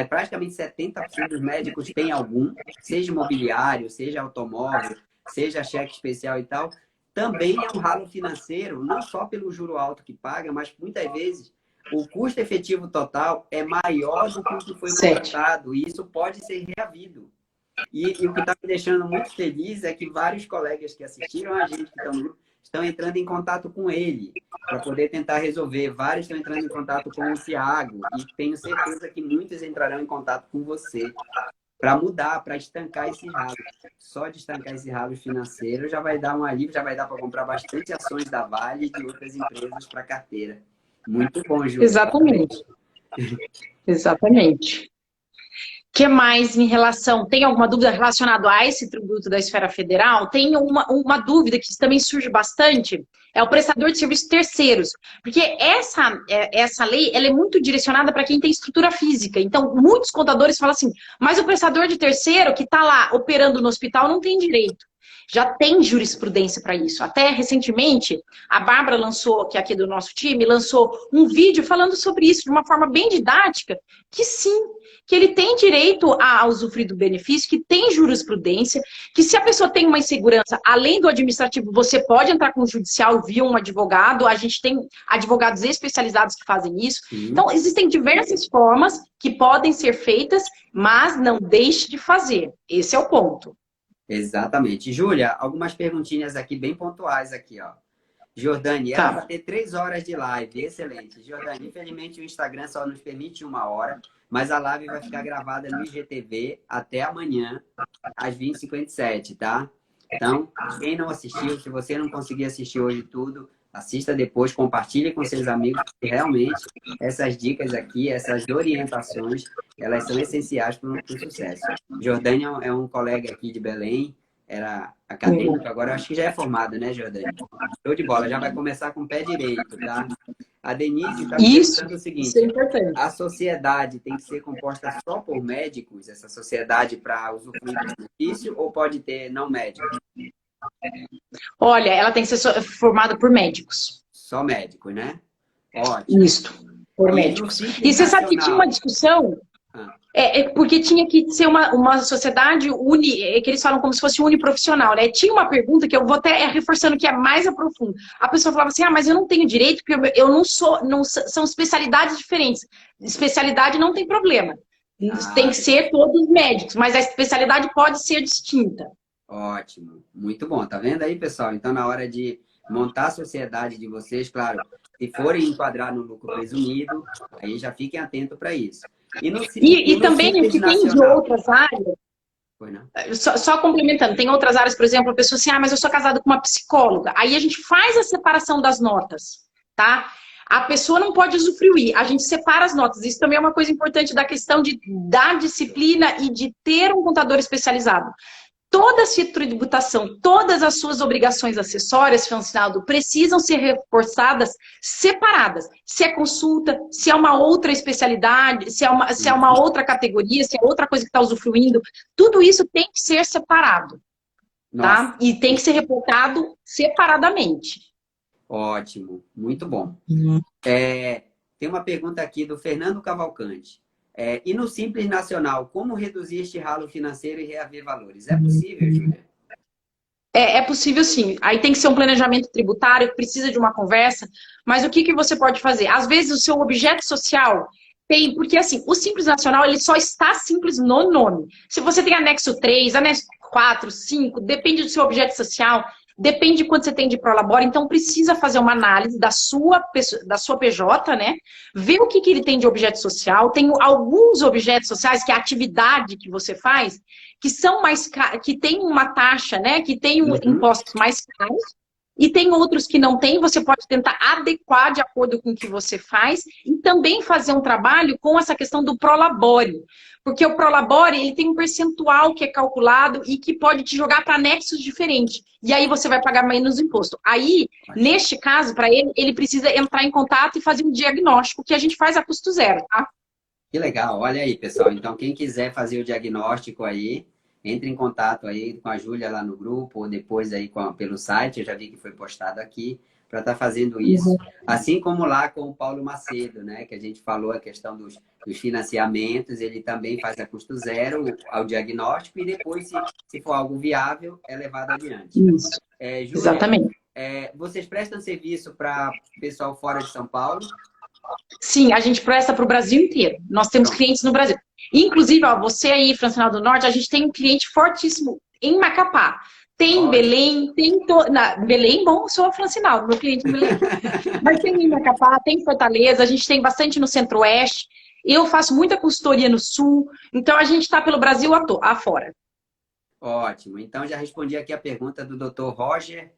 praticamente 70% dos médicos têm algum, seja imobiliário, seja automóvel, seja cheque especial e tal, também é um ralo financeiro, não só pelo juro alto que paga, mas muitas vezes o custo efetivo total é maior do que o que foi contratado, e isso pode ser reavido. E o que está me deixando muito feliz é que vários colegas que assistiram a gente, que estão entrando em contato com ele para poder tentar resolver. Vários estão entrando em contato com o Thiago e tenho certeza que muitos entrarão em contato com você para mudar, para estancar esse ralo. Só de estancar esse ralo financeiro já vai dar um alívio, já vai dar para comprar bastante ações da Vale e de outras empresas para carteira. Muito bom, Júlia. Exatamente. Exatamente. O que mais em relação... Tem alguma dúvida relacionada a esse tributo da esfera federal? Tem uma dúvida que também surge bastante, é o prestador de serviços terceiros. Porque essa lei ela é muito direcionada para quem tem estrutura física. Então, muitos contadores falam assim, mas o prestador de terceiro que está lá operando no hospital não tem direito. Já tem jurisprudência para isso. Até recentemente, a Bárbara lançou, que é aqui do nosso time, lançou um vídeo falando sobre isso de uma forma bem didática, que sim, que ele tem direito a usufruir do benefício, que tem jurisprudência, que se a pessoa tem uma insegurança, além do administrativo, você pode entrar com o judicial via um advogado, a gente tem advogados especializados que fazem isso. Então, existem diversas formas que podem ser feitas, mas não deixe de fazer. Esse é o ponto. Exatamente. Júlia, algumas perguntinhas aqui bem pontuais aqui, ó. Jordane, ela vai ter 3 horas de live. Excelente. Jordane, infelizmente o Instagram só nos permite 1 hora, mas a live vai ficar gravada no IGTV até amanhã, às 20h57, tá? Então, quem não assistiu, se você não conseguir assistir hoje tudo, assista depois, compartilhe com seus amigos, porque realmente essas dicas aqui, essas orientações, elas são essenciais para o sucesso. Jordânia é um colega aqui de Belém, era acadêmico, agora eu acho que já é formado, né, Jordânia? Show de bola, já vai começar com o pé direito, tá? A Denise está pensando o seguinte, isso é importante. A sociedade tem que ser composta só por médicos, essa sociedade para usufruir do benefício, ou pode ter não médicos? Olha, ela tem que ser formada por médicos. Só médicos, né? Ótimo. Isso, por médicos. E você sabe que tinha uma discussão, porque tinha que ser uma sociedade que eles falam como se fosse uniprofissional, né? Tinha uma pergunta que eu vou até reforçando que é mais a profundo. A pessoa falava assim, mas eu não tenho direito, porque eu não sou, são especialidades diferentes. Especialidade não tem problema. Tem que ser todos médicos, mas a especialidade pode ser distinta. Ótimo, muito bom. Tá vendo aí, pessoal? Então, na hora de montar a sociedade de vocês, claro, se forem enquadrar no lucro presumido, aí já fiquem atentos para isso. E também o que tem de outras áreas, Foi, não? só complementando, tem outras áreas, por exemplo, a pessoa assim, mas eu sou casada com uma psicóloga. Aí a gente faz a separação das notas, tá? A pessoa não pode usufruir, a gente separa as notas. Isso também é uma coisa importante da questão da disciplina e de ter um contador especializado. Toda a sua tributação, todas as suas obrigações acessórias, Francinaldo, precisam ser reforçadas separadas. Se é consulta, se é uma outra especialidade, se é uma outra categoria, se é outra coisa que está usufruindo, tudo isso tem que ser separado. Tá? E tem que ser reportado separadamente. Ótimo, muito bom. Tem uma pergunta aqui do Fernando Cavalcante. E no Simples Nacional, como reduzir este ralo financeiro e reaver valores? É possível, Júlia? É possível sim. Aí tem que ser um planejamento tributário, precisa de uma conversa. Mas o que você pode fazer? Às vezes o seu objeto social tem... Porque assim, o Simples Nacional ele só está simples no nome. Se você tem anexo 3, anexo 4, 5, depende do seu objeto social... Depende de quanto você tem de prolabore, então precisa fazer uma análise da sua PJ, né? Ver o que ele tem de objeto social. Tem alguns objetos sociais, que é a atividade que você faz, que são mais que tem uma taxa, né? Que tem impostos mais caros. E tem outros que não tem, você pode tentar adequar de acordo com o que você faz e também fazer um trabalho com essa questão do prolabore. Porque o prolabore, ele tem um percentual que é calculado e que pode te jogar para anexos diferentes. E aí você vai pagar menos imposto. Aí, neste caso, para ele precisa entrar em contato e fazer um diagnóstico que a gente faz a custo zero, tá? Que legal. Olha aí, pessoal. Então, quem quiser fazer o diagnóstico aí, entre em contato aí com a Júlia lá no grupo, ou depois aí pelo site, eu já vi que foi postado aqui, para estar fazendo isso. Assim como lá com o Paulo Macedo, né? Que a gente falou a questão dos financiamentos, ele também faz a custo zero ao diagnóstico e depois, se for algo viável, é levado adiante. Isso. Júlia, exatamente. Vocês prestam serviço para pessoal fora de São Paulo? Sim, a gente presta para o Brasil inteiro. Nós temos clientes no Brasil. Inclusive, ó, você aí, Francinal do Norte, a gente tem um cliente fortíssimo em Macapá. Tem em Belém, Belém, bom, sou a Francinal, meu cliente em Belém. Mas tem em Macapá, tem em Fortaleza, a gente tem bastante no Centro-Oeste. Eu faço muita consultoria no Sul. Então, a gente está pelo Brasil afora. Ótimo. Então, já respondi aqui a pergunta do Dr. Roger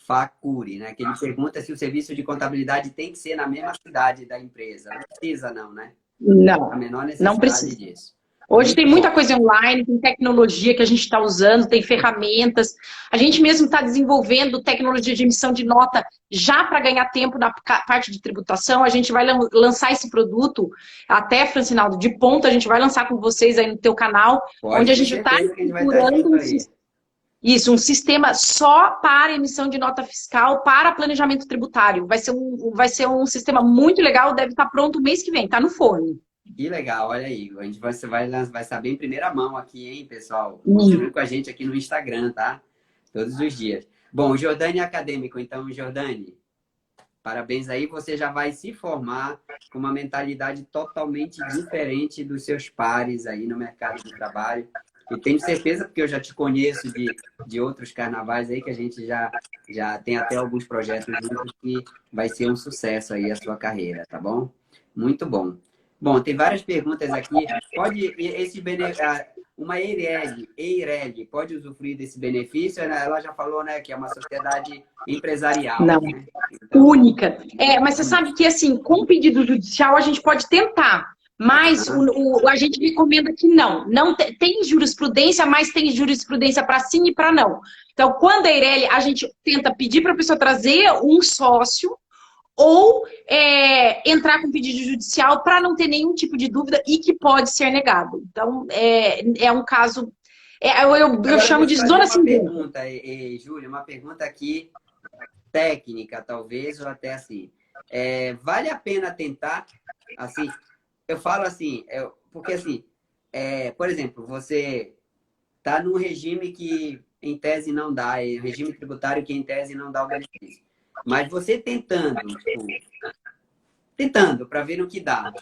Facuri, né? Que ele pergunta se o serviço de contabilidade tem que ser na mesma cidade da empresa. Não precisa, não, né? Não, A menor não necessidade precisa. disso. Hoje Muito tem bom. muita coisa online, tem tecnologia que a gente está usando, tem ferramentas. A gente mesmo está desenvolvendo tecnologia de emissão de nota já para ganhar tempo na parte de tributação. A gente vai lançar esse produto até, Francinaldo, de ponta, a gente vai lançar com vocês aí no teu canal, Pode onde a ter gente está certeza que a gente vai estar estruturando junto aí. um sistema só para emissão de nota fiscal, para planejamento tributário. Vai ser um sistema muito legal, deve estar pronto o mês que vem, está no forno. Que legal, olha aí. A gente vai saber em primeira mão aqui, hein, pessoal? Continue com a gente aqui no Instagram, tá? Todos os dias. Bom, o Jordani é acadêmico, então, Jordani, parabéns aí. Você já vai se formar com uma mentalidade totalmente diferente dos seus pares aí no mercado de trabalho. E tenho certeza, porque eu já te conheço de outros carnavais aí, que a gente já tem até alguns projetos juntos que vai ser um sucesso aí a sua carreira, tá bom? Muito bom. Bom, tem várias perguntas aqui. Pode esse uma EIRELI pode usufruir desse benefício? Ela já falou, né, que é uma sociedade empresarial. Não, né? Então, única. Mas você sabe que, assim, com pedido judicial a gente pode tentar, mas a gente recomenda que não. Não tem jurisprudência, mas tem jurisprudência para sim e para não. Então, quando a EIRELI, a gente tenta pedir para a pessoa trazer um sócio ou entrar com pedido judicial para não ter nenhum tipo de dúvida e que pode ser negado. Então, é um caso... eu chamo de zona cinzenta. Júlia, uma pergunta aqui técnica, talvez, ou até assim. Vale a pena tentar, assim, eu falo assim, porque assim, por exemplo, você está num regime que em tese não dá, regime tributário que em tese não dá o benefício. Mas você tentando para ver no que dá,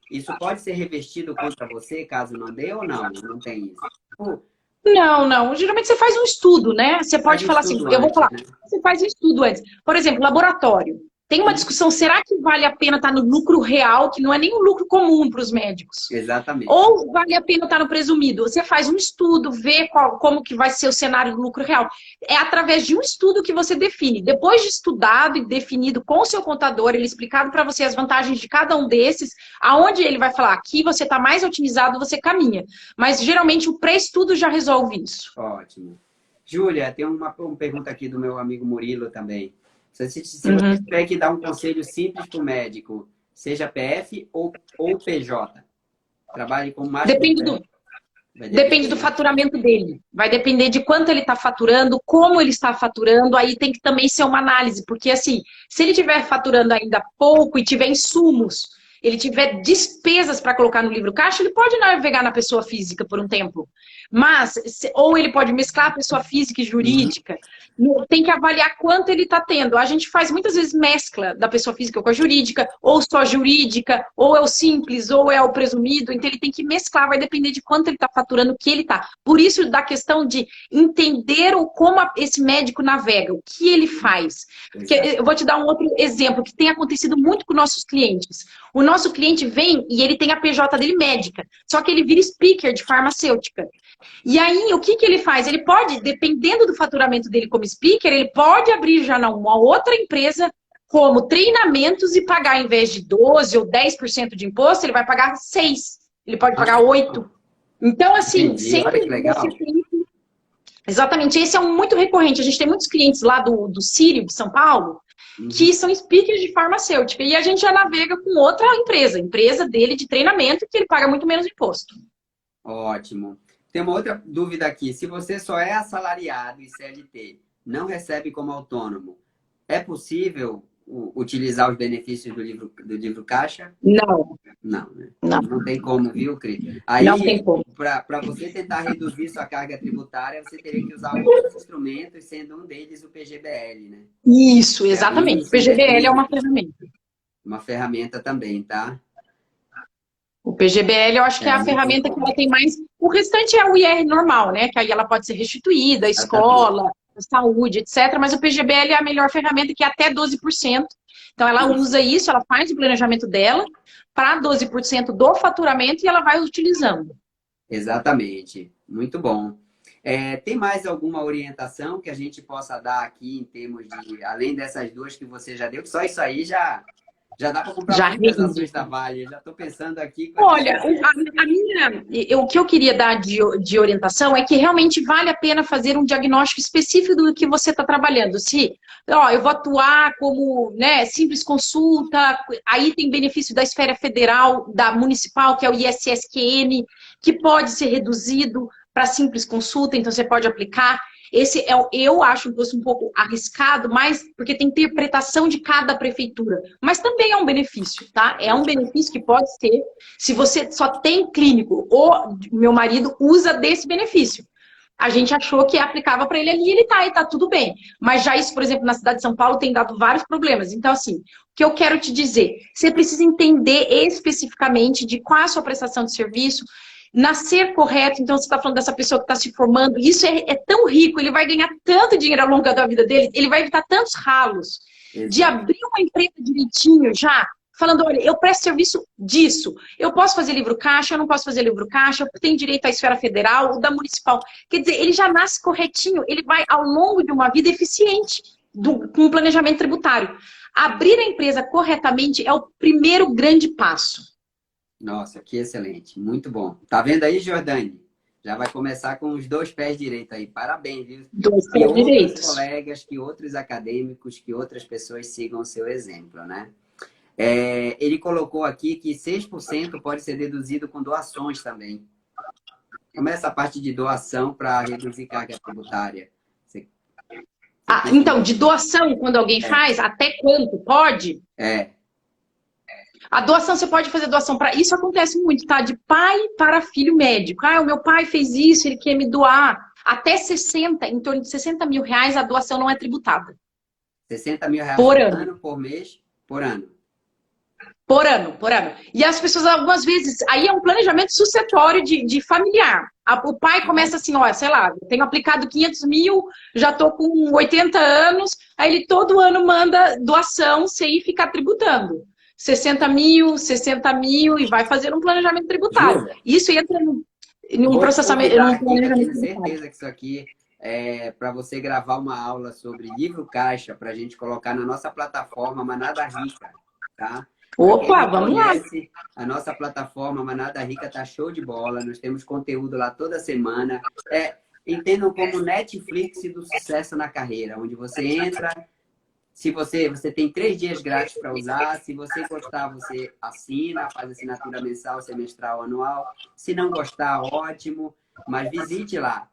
isso pode ser revestido contra você caso não dê ou não? Não tem isso. Não. Geralmente você faz um estudo, né? Você pode falar assim, eu vou falar, você faz um estudo antes. Por exemplo, laboratório. Tem uma discussão, será que vale a pena estar no lucro real, que não é nem um lucro comum para os médicos? Exatamente. Ou vale a pena estar no presumido? Você faz um estudo, vê como que vai ser o cenário do lucro real. É através de um estudo que você define. Depois de estudado e definido com o seu contador, ele explicado para você as vantagens de cada um desses, aonde ele vai falar, aqui você está mais otimizado, você caminha. Mas geralmente o pré-estudo já resolve isso. Ótimo. Júlia, tem uma pergunta aqui do meu amigo Murilo também. Se você tiver que dar um conselho simples para o médico, seja PF ou PJ, trabalhe com mais... Depende do faturamento dele. Vai depender de quanto ele está faturando, como ele está faturando. Aí tem que também ser uma análise. Porque, assim, se ele estiver faturando ainda pouco e tiver insumos, ele tiver despesas para colocar no livro caixa, ele pode navegar na pessoa física por um tempo. Mas, ou ele pode mesclar a pessoa física e jurídica. Tem que avaliar quanto ele está tendo. A gente faz muitas vezes mescla da pessoa física com a jurídica, ou só jurídica, ou é o simples, ou é o presumido. Então ele tem que mesclar, vai depender de quanto ele está faturando, o que ele está. Por isso, da questão de entender como esse médico navega, o que ele faz. Porque eu vou te dar um outro exemplo que tem acontecido muito com nossos clientes. O nosso cliente vem e ele tem a PJ dele médica, só que ele vira speaker de farmacêutica. E aí, o que ele faz? Ele pode, dependendo do faturamento dele como speaker, ele pode abrir já uma outra empresa como treinamentos e pagar, em vez de 12% ou 10% de imposto, ele vai pagar 6%. Ele pode pagar 8%. Então, assim, entendi. sempre você tem... Exatamente, esse é um muito recorrente. A gente tem muitos clientes lá do Sírio, de São Paulo, que são speakers de farmacêutica. E a gente já navega com outra empresa dele de treinamento, que ele paga muito menos imposto. Ótimo. Tem uma outra dúvida aqui. Se você só é assalariado e CLT, não recebe como autônomo, é possível utilizar os benefícios do livro caixa? Não. Não, né? Não tem como, viu, Cris? Aí, não tem como. Para você tentar reduzir sua carga tributária, você teria que usar outros instrumentos, sendo um deles o PGBL, né? Isso, exatamente. O PGBL é uma ferramenta. Uma ferramenta também, tá? O PGBL, eu acho que é a ferramenta que ela tem mais... O restante é o IR normal, né? Que aí ela pode ser restituída, a escola, a saúde, etc. Mas o PGBL é a melhor ferramenta, que é até 12%. Então, ela usa isso, ela faz o planejamento dela para 12% do faturamento e ela vai utilizando. Exatamente. Muito bom. Tem mais alguma orientação que a gente possa dar aqui em termos de... Além dessas duas que você já deu, que só isso aí já Já dá para comprar Já muitas rende. ações da Vale. Eu já estou pensando aqui. Olha, o que eu queria dar de orientação é que realmente vale a pena fazer um diagnóstico específico do que você está trabalhando. Se, ó, eu vou atuar como, né, simples consulta, aí tem benefício da esfera federal, da municipal, que é o ISSQN, que pode ser reduzido para simples consulta, então você pode aplicar. Esse é, eu acho um pouco arriscado, mas porque tem interpretação de cada prefeitura. Mas também é um benefício, tá? É um benefício que pode ser, se você só tem clínico, o meu marido usa desse benefício. A gente achou que aplicava para ele ali, ele tá, e tá tudo bem. Mas já isso, por exemplo, na cidade de São Paulo tem dado vários problemas. Então, assim, o que eu quero te dizer, você precisa entender especificamente de qual é a sua prestação de serviço, nascer correto. Então, você está falando dessa pessoa que está se formando, isso é tão rico, ele vai ganhar tanto dinheiro ao longo da vida dele, ele vai evitar tantos ralos. Exato. De abrir uma empresa direitinho já, falando, olha, eu presto serviço disso, eu posso fazer livro caixa, eu não posso fazer livro caixa, eu tenho direito à esfera federal ou da municipal. Quer dizer, ele já nasce corretinho, ele vai ao longo de uma vida eficiente, com um planejamento tributário. Abrir a empresa corretamente é o primeiro grande passo. Nossa, que excelente. Muito bom. Tá vendo aí, Jordane? Já vai começar com os 2 pés direitos aí. Parabéns, viu? 2 pés direitos. Que outros colegas, que outros acadêmicos, que outras pessoas sigam o seu exemplo, né? Ele colocou aqui que 6% pode ser deduzido com doações também. Como é essa parte de doação para reduzir carga tributária? Então, de doação, quando alguém faz, até quanto pode? A doação, você pode fazer doação para... Isso acontece muito, tá? De pai para filho médico. Ah, o meu pai fez isso, ele quer me doar. Até 60, em torno de 60 mil reais, a doação não é tributada. 60 mil reais por ano, por mês, por ano? Por ano. E as pessoas, algumas vezes, aí é um planejamento sucessório de familiar. O pai começa assim, ó, sei lá, tenho aplicado 500 mil, já tô com 80 anos, aí ele todo ano manda doação sem ficar tributando. 60 mil, e vai fazer um planejamento tributário. Jura? Isso entra num processamento... Eu tenho certeza que isso aqui é para você gravar uma aula sobre livro caixa, para a gente colocar na nossa plataforma Manada Rica, tá? Opa, vamos lá! A nossa plataforma Manada Rica tá show de bola, nós temos conteúdo lá toda semana. Entendam como Netflix do sucesso na carreira, onde você entra... Se você tem 3 dias grátis para usar, se você gostar, você assina, faz assinatura mensal, semestral, anual. Se não gostar, ótimo, mas visite lá,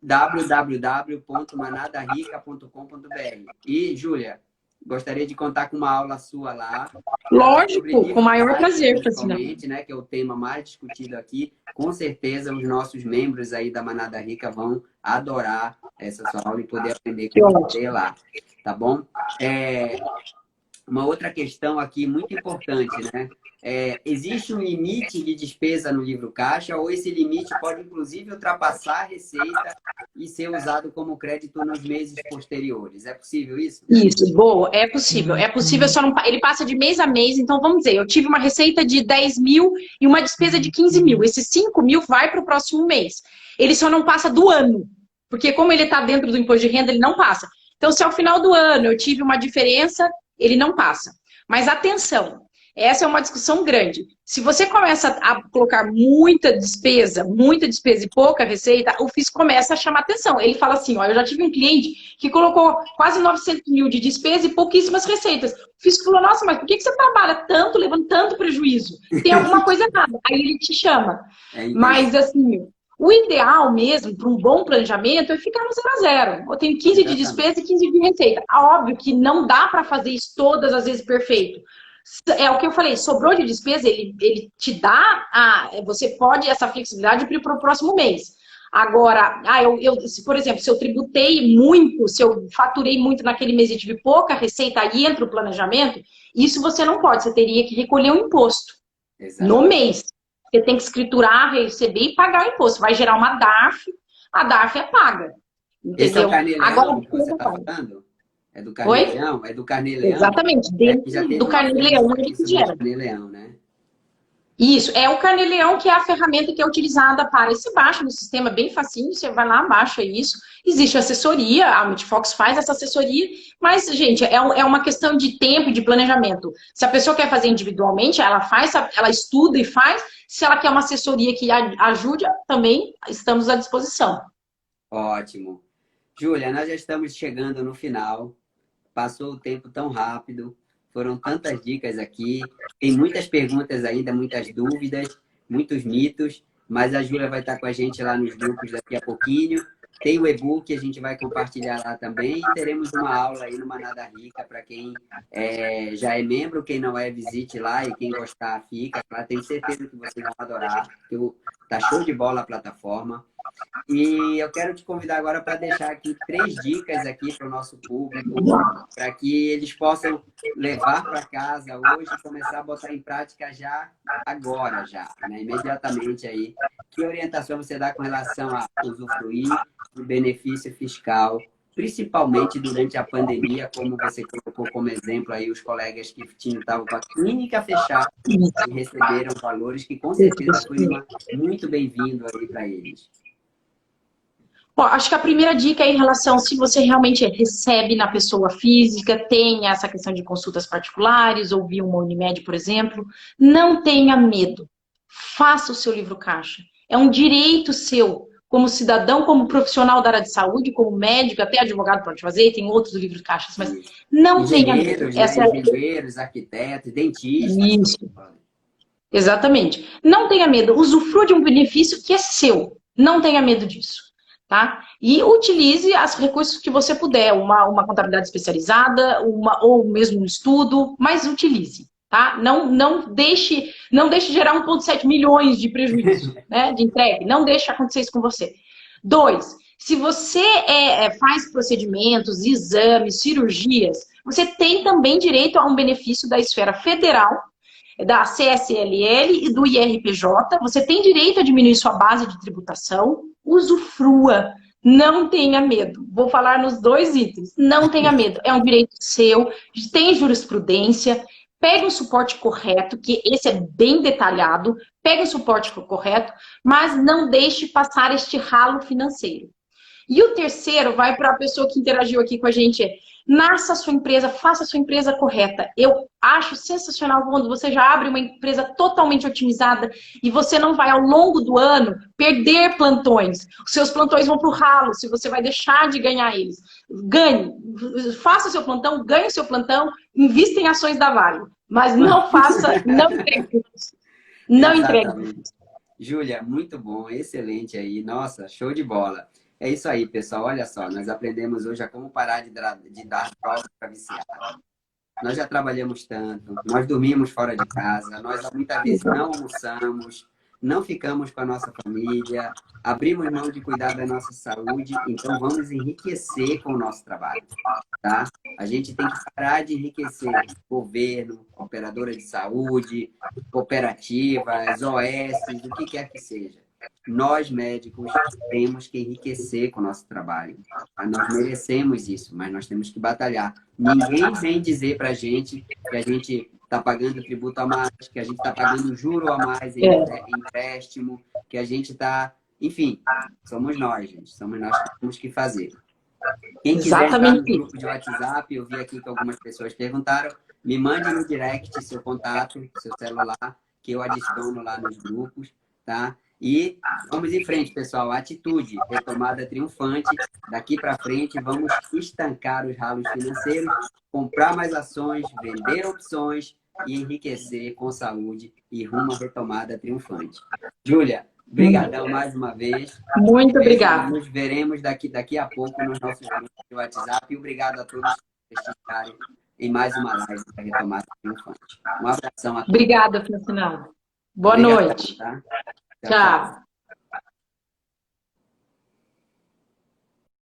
www.manadarica.com.br. E, Júlia, gostaria de contar com uma aula sua lá. Lógico, com o maior prazer. Principalmente, né, que é o tema mais discutido aqui. Com certeza, os nossos membros aí da Manada Rica vão adorar essa sua aula e poder aprender com você lá. Tá bom? Uma outra questão aqui muito importante, né? Existe um limite de despesa no livro caixa ou esse limite pode, inclusive, ultrapassar a receita e ser usado como crédito nos meses posteriores? É possível isso? Isso, boa. É possível. É possível, só não... Ele passa de mês a mês, então vamos dizer, eu tive uma receita de 10 mil e uma despesa de 15 mil. Esses 5 mil vai para o próximo mês. Ele só não passa do ano, porque como ele está dentro do imposto de renda, ele não passa. Então, se ao final do ano eu tive uma diferença, ele não passa. Mas atenção, essa é uma discussão grande. Se você começa a colocar muita despesa e pouca receita, o fisco começa a chamar atenção. Ele fala assim, ó, eu já tive um cliente que colocou quase 900 mil de despesa e pouquíssimas receitas. O fisco falou, nossa, mas por que você trabalha tanto, levando tanto prejuízo? Tem alguma coisa errada. Aí ele te chama. Mas, assim... O ideal mesmo, para um bom planejamento, é ficar no 0 a 0. Eu tenho 15 de despesa e 15 de receita. Óbvio que não dá para fazer isso todas as vezes perfeito. É o que eu falei, sobrou de despesa, ele te dá, você pode essa flexibilidade para o próximo mês. Agora, por exemplo, se eu tributei muito, se eu faturei muito naquele mês e tive pouca receita, aí entra o planejamento, isso você não pode, você teria que recolher um imposto no mês. Você tem que escriturar, receber e pagar o imposto. Vai gerar uma DARF, a DARF é paga. Entendeu? Esse é o Carnê-Leão que você está falando? É do Carnê-Leão? É do Carnê-Leão? Exatamente. Dentro do Carnê-Leão é que gera. Carnê-Leão, né? Isso, é o Carnê-Leão, que é a ferramenta que é utilizada para... Você baixa no sistema, bem facinho, você vai lá, baixa isso. Existe assessoria, a Multifox faz essa assessoria, mas, gente, é uma questão de tempo e de planejamento. Se a pessoa quer fazer individualmente, ela faz, ela estuda e faz. Se ela quer uma assessoria que ajude, também estamos à disposição. Ótimo. Júlia, nós já estamos chegando no final. Passou o tempo tão rápido. Foram tantas dicas aqui. Tem muitas perguntas ainda, muitas dúvidas, muitos mitos. Mas a Júlia vai estar com a gente lá nos grupos daqui a pouquinho. Tem o e-book, a gente vai compartilhar lá também. E teremos uma aula aí no Manada Rica para quem já é membro, quem não é, visite lá. E quem gostar, fica. Lá tenho certeza que vocês vão adorar. Tá show de bola a plataforma. E eu quero te convidar agora para deixar aqui 3 dicas aqui para o nosso público, para que eles possam levar para casa hoje e começar a botar em prática já agora, né? Imediatamente aí. Que orientação você dá com relação a usufruir do benefício fiscal, principalmente durante a pandemia, como você colocou como exemplo aí os colegas que estavam com a clínica fechada e receberam valores que com certeza foi muito bem-vindo aí para eles. Bom, acho que a primeira dica é em relação, se você realmente recebe na pessoa física, tem essa questão de consultas particulares, ou via uma Unimed, por exemplo, não tenha medo. Faça o seu livro caixa. É um direito seu, como cidadão, como profissional da área de saúde, como médico, até advogado pode fazer, tem outros livros caixas, mas não tenha medo. Engenheiros, arquitetos, dentistas. Isso. Exatamente. Não tenha medo. Usufrua de um benefício que é seu. Não tenha medo disso. Tá? E utilize os recursos que você puder, uma contabilidade especializada, ou mesmo um estudo, mas utilize. Tá? Não deixe gerar 1,7 milhões de prejuízo, né, de entregue. Não deixe acontecer isso com você. 2, se você faz procedimentos, exames, cirurgias, você tem também direito a um benefício da esfera federal, da CSLL e do IRPJ. Você tem direito a diminuir sua base de tributação. Usufrua. Não tenha medo. Vou falar nos 2 itens. Não tenha medo. É um direito seu. Tem jurisprudência. Pegue o suporte correto, que esse é bem detalhado. Pegue o suporte correto, mas não deixe passar este ralo financeiro. E o terceiro vai para a pessoa que interagiu aqui com a gente. Nasça a sua empresa, faça a sua empresa correta. Eu acho sensacional quando você já abre uma empresa totalmente otimizada e você não vai, ao longo do ano, perder plantões. Os seus plantões vão para o ralo, se você vai deixar de ganhar eles. Ganhe, faça o seu plantão, ganhe o seu plantão, invista em ações da Vale. Mas não faça, não entregue. Não entregue. Júlia, muito bom, excelente aí. Nossa, show de bola. É isso aí, pessoal. Olha só, nós aprendemos hoje a como parar de dar drogas para viciar. Nós já trabalhamos tanto, nós dormimos fora de casa, nós muitas vezes não almoçamos, não ficamos com a nossa família, abrimos mão de cuidar da nossa saúde, então vamos enriquecer com o nosso trabalho, tá? A gente tem que parar de enriquecer governo, operadora de saúde, cooperativas, OS, o que quer que seja. Nós, médicos, temos que enriquecer com o nosso trabalho. Nós merecemos isso, mas nós temos que batalhar. Ninguém vem dizer para a gente que a gente está pagando tributo a mais, que a gente está pagando juro a mais em empréstimo, que a gente está... Enfim, somos nós, gente. Somos nós que temos que fazer. Quem quiser entrar no grupo de WhatsApp, eu vi aqui que algumas pessoas perguntaram, me mande no direct seu contato, seu celular, que eu adiciono lá nos grupos, tá? E vamos em frente, pessoal. Atitude, retomada triunfante. Daqui para frente, vamos estancar os ralos financeiros, comprar mais ações, vender opções e enriquecer com saúde e rumo à retomada triunfante. Júlia, brigadão mais uma vez. Muito obrigada. Nos veremos daqui a pouco nos nossos grupos de WhatsApp. E obrigado a todos por prestigiarem em mais uma live da retomada triunfante. Um abração a todos. Obrigada, Francinão. Boa noite. Tá? Tchau.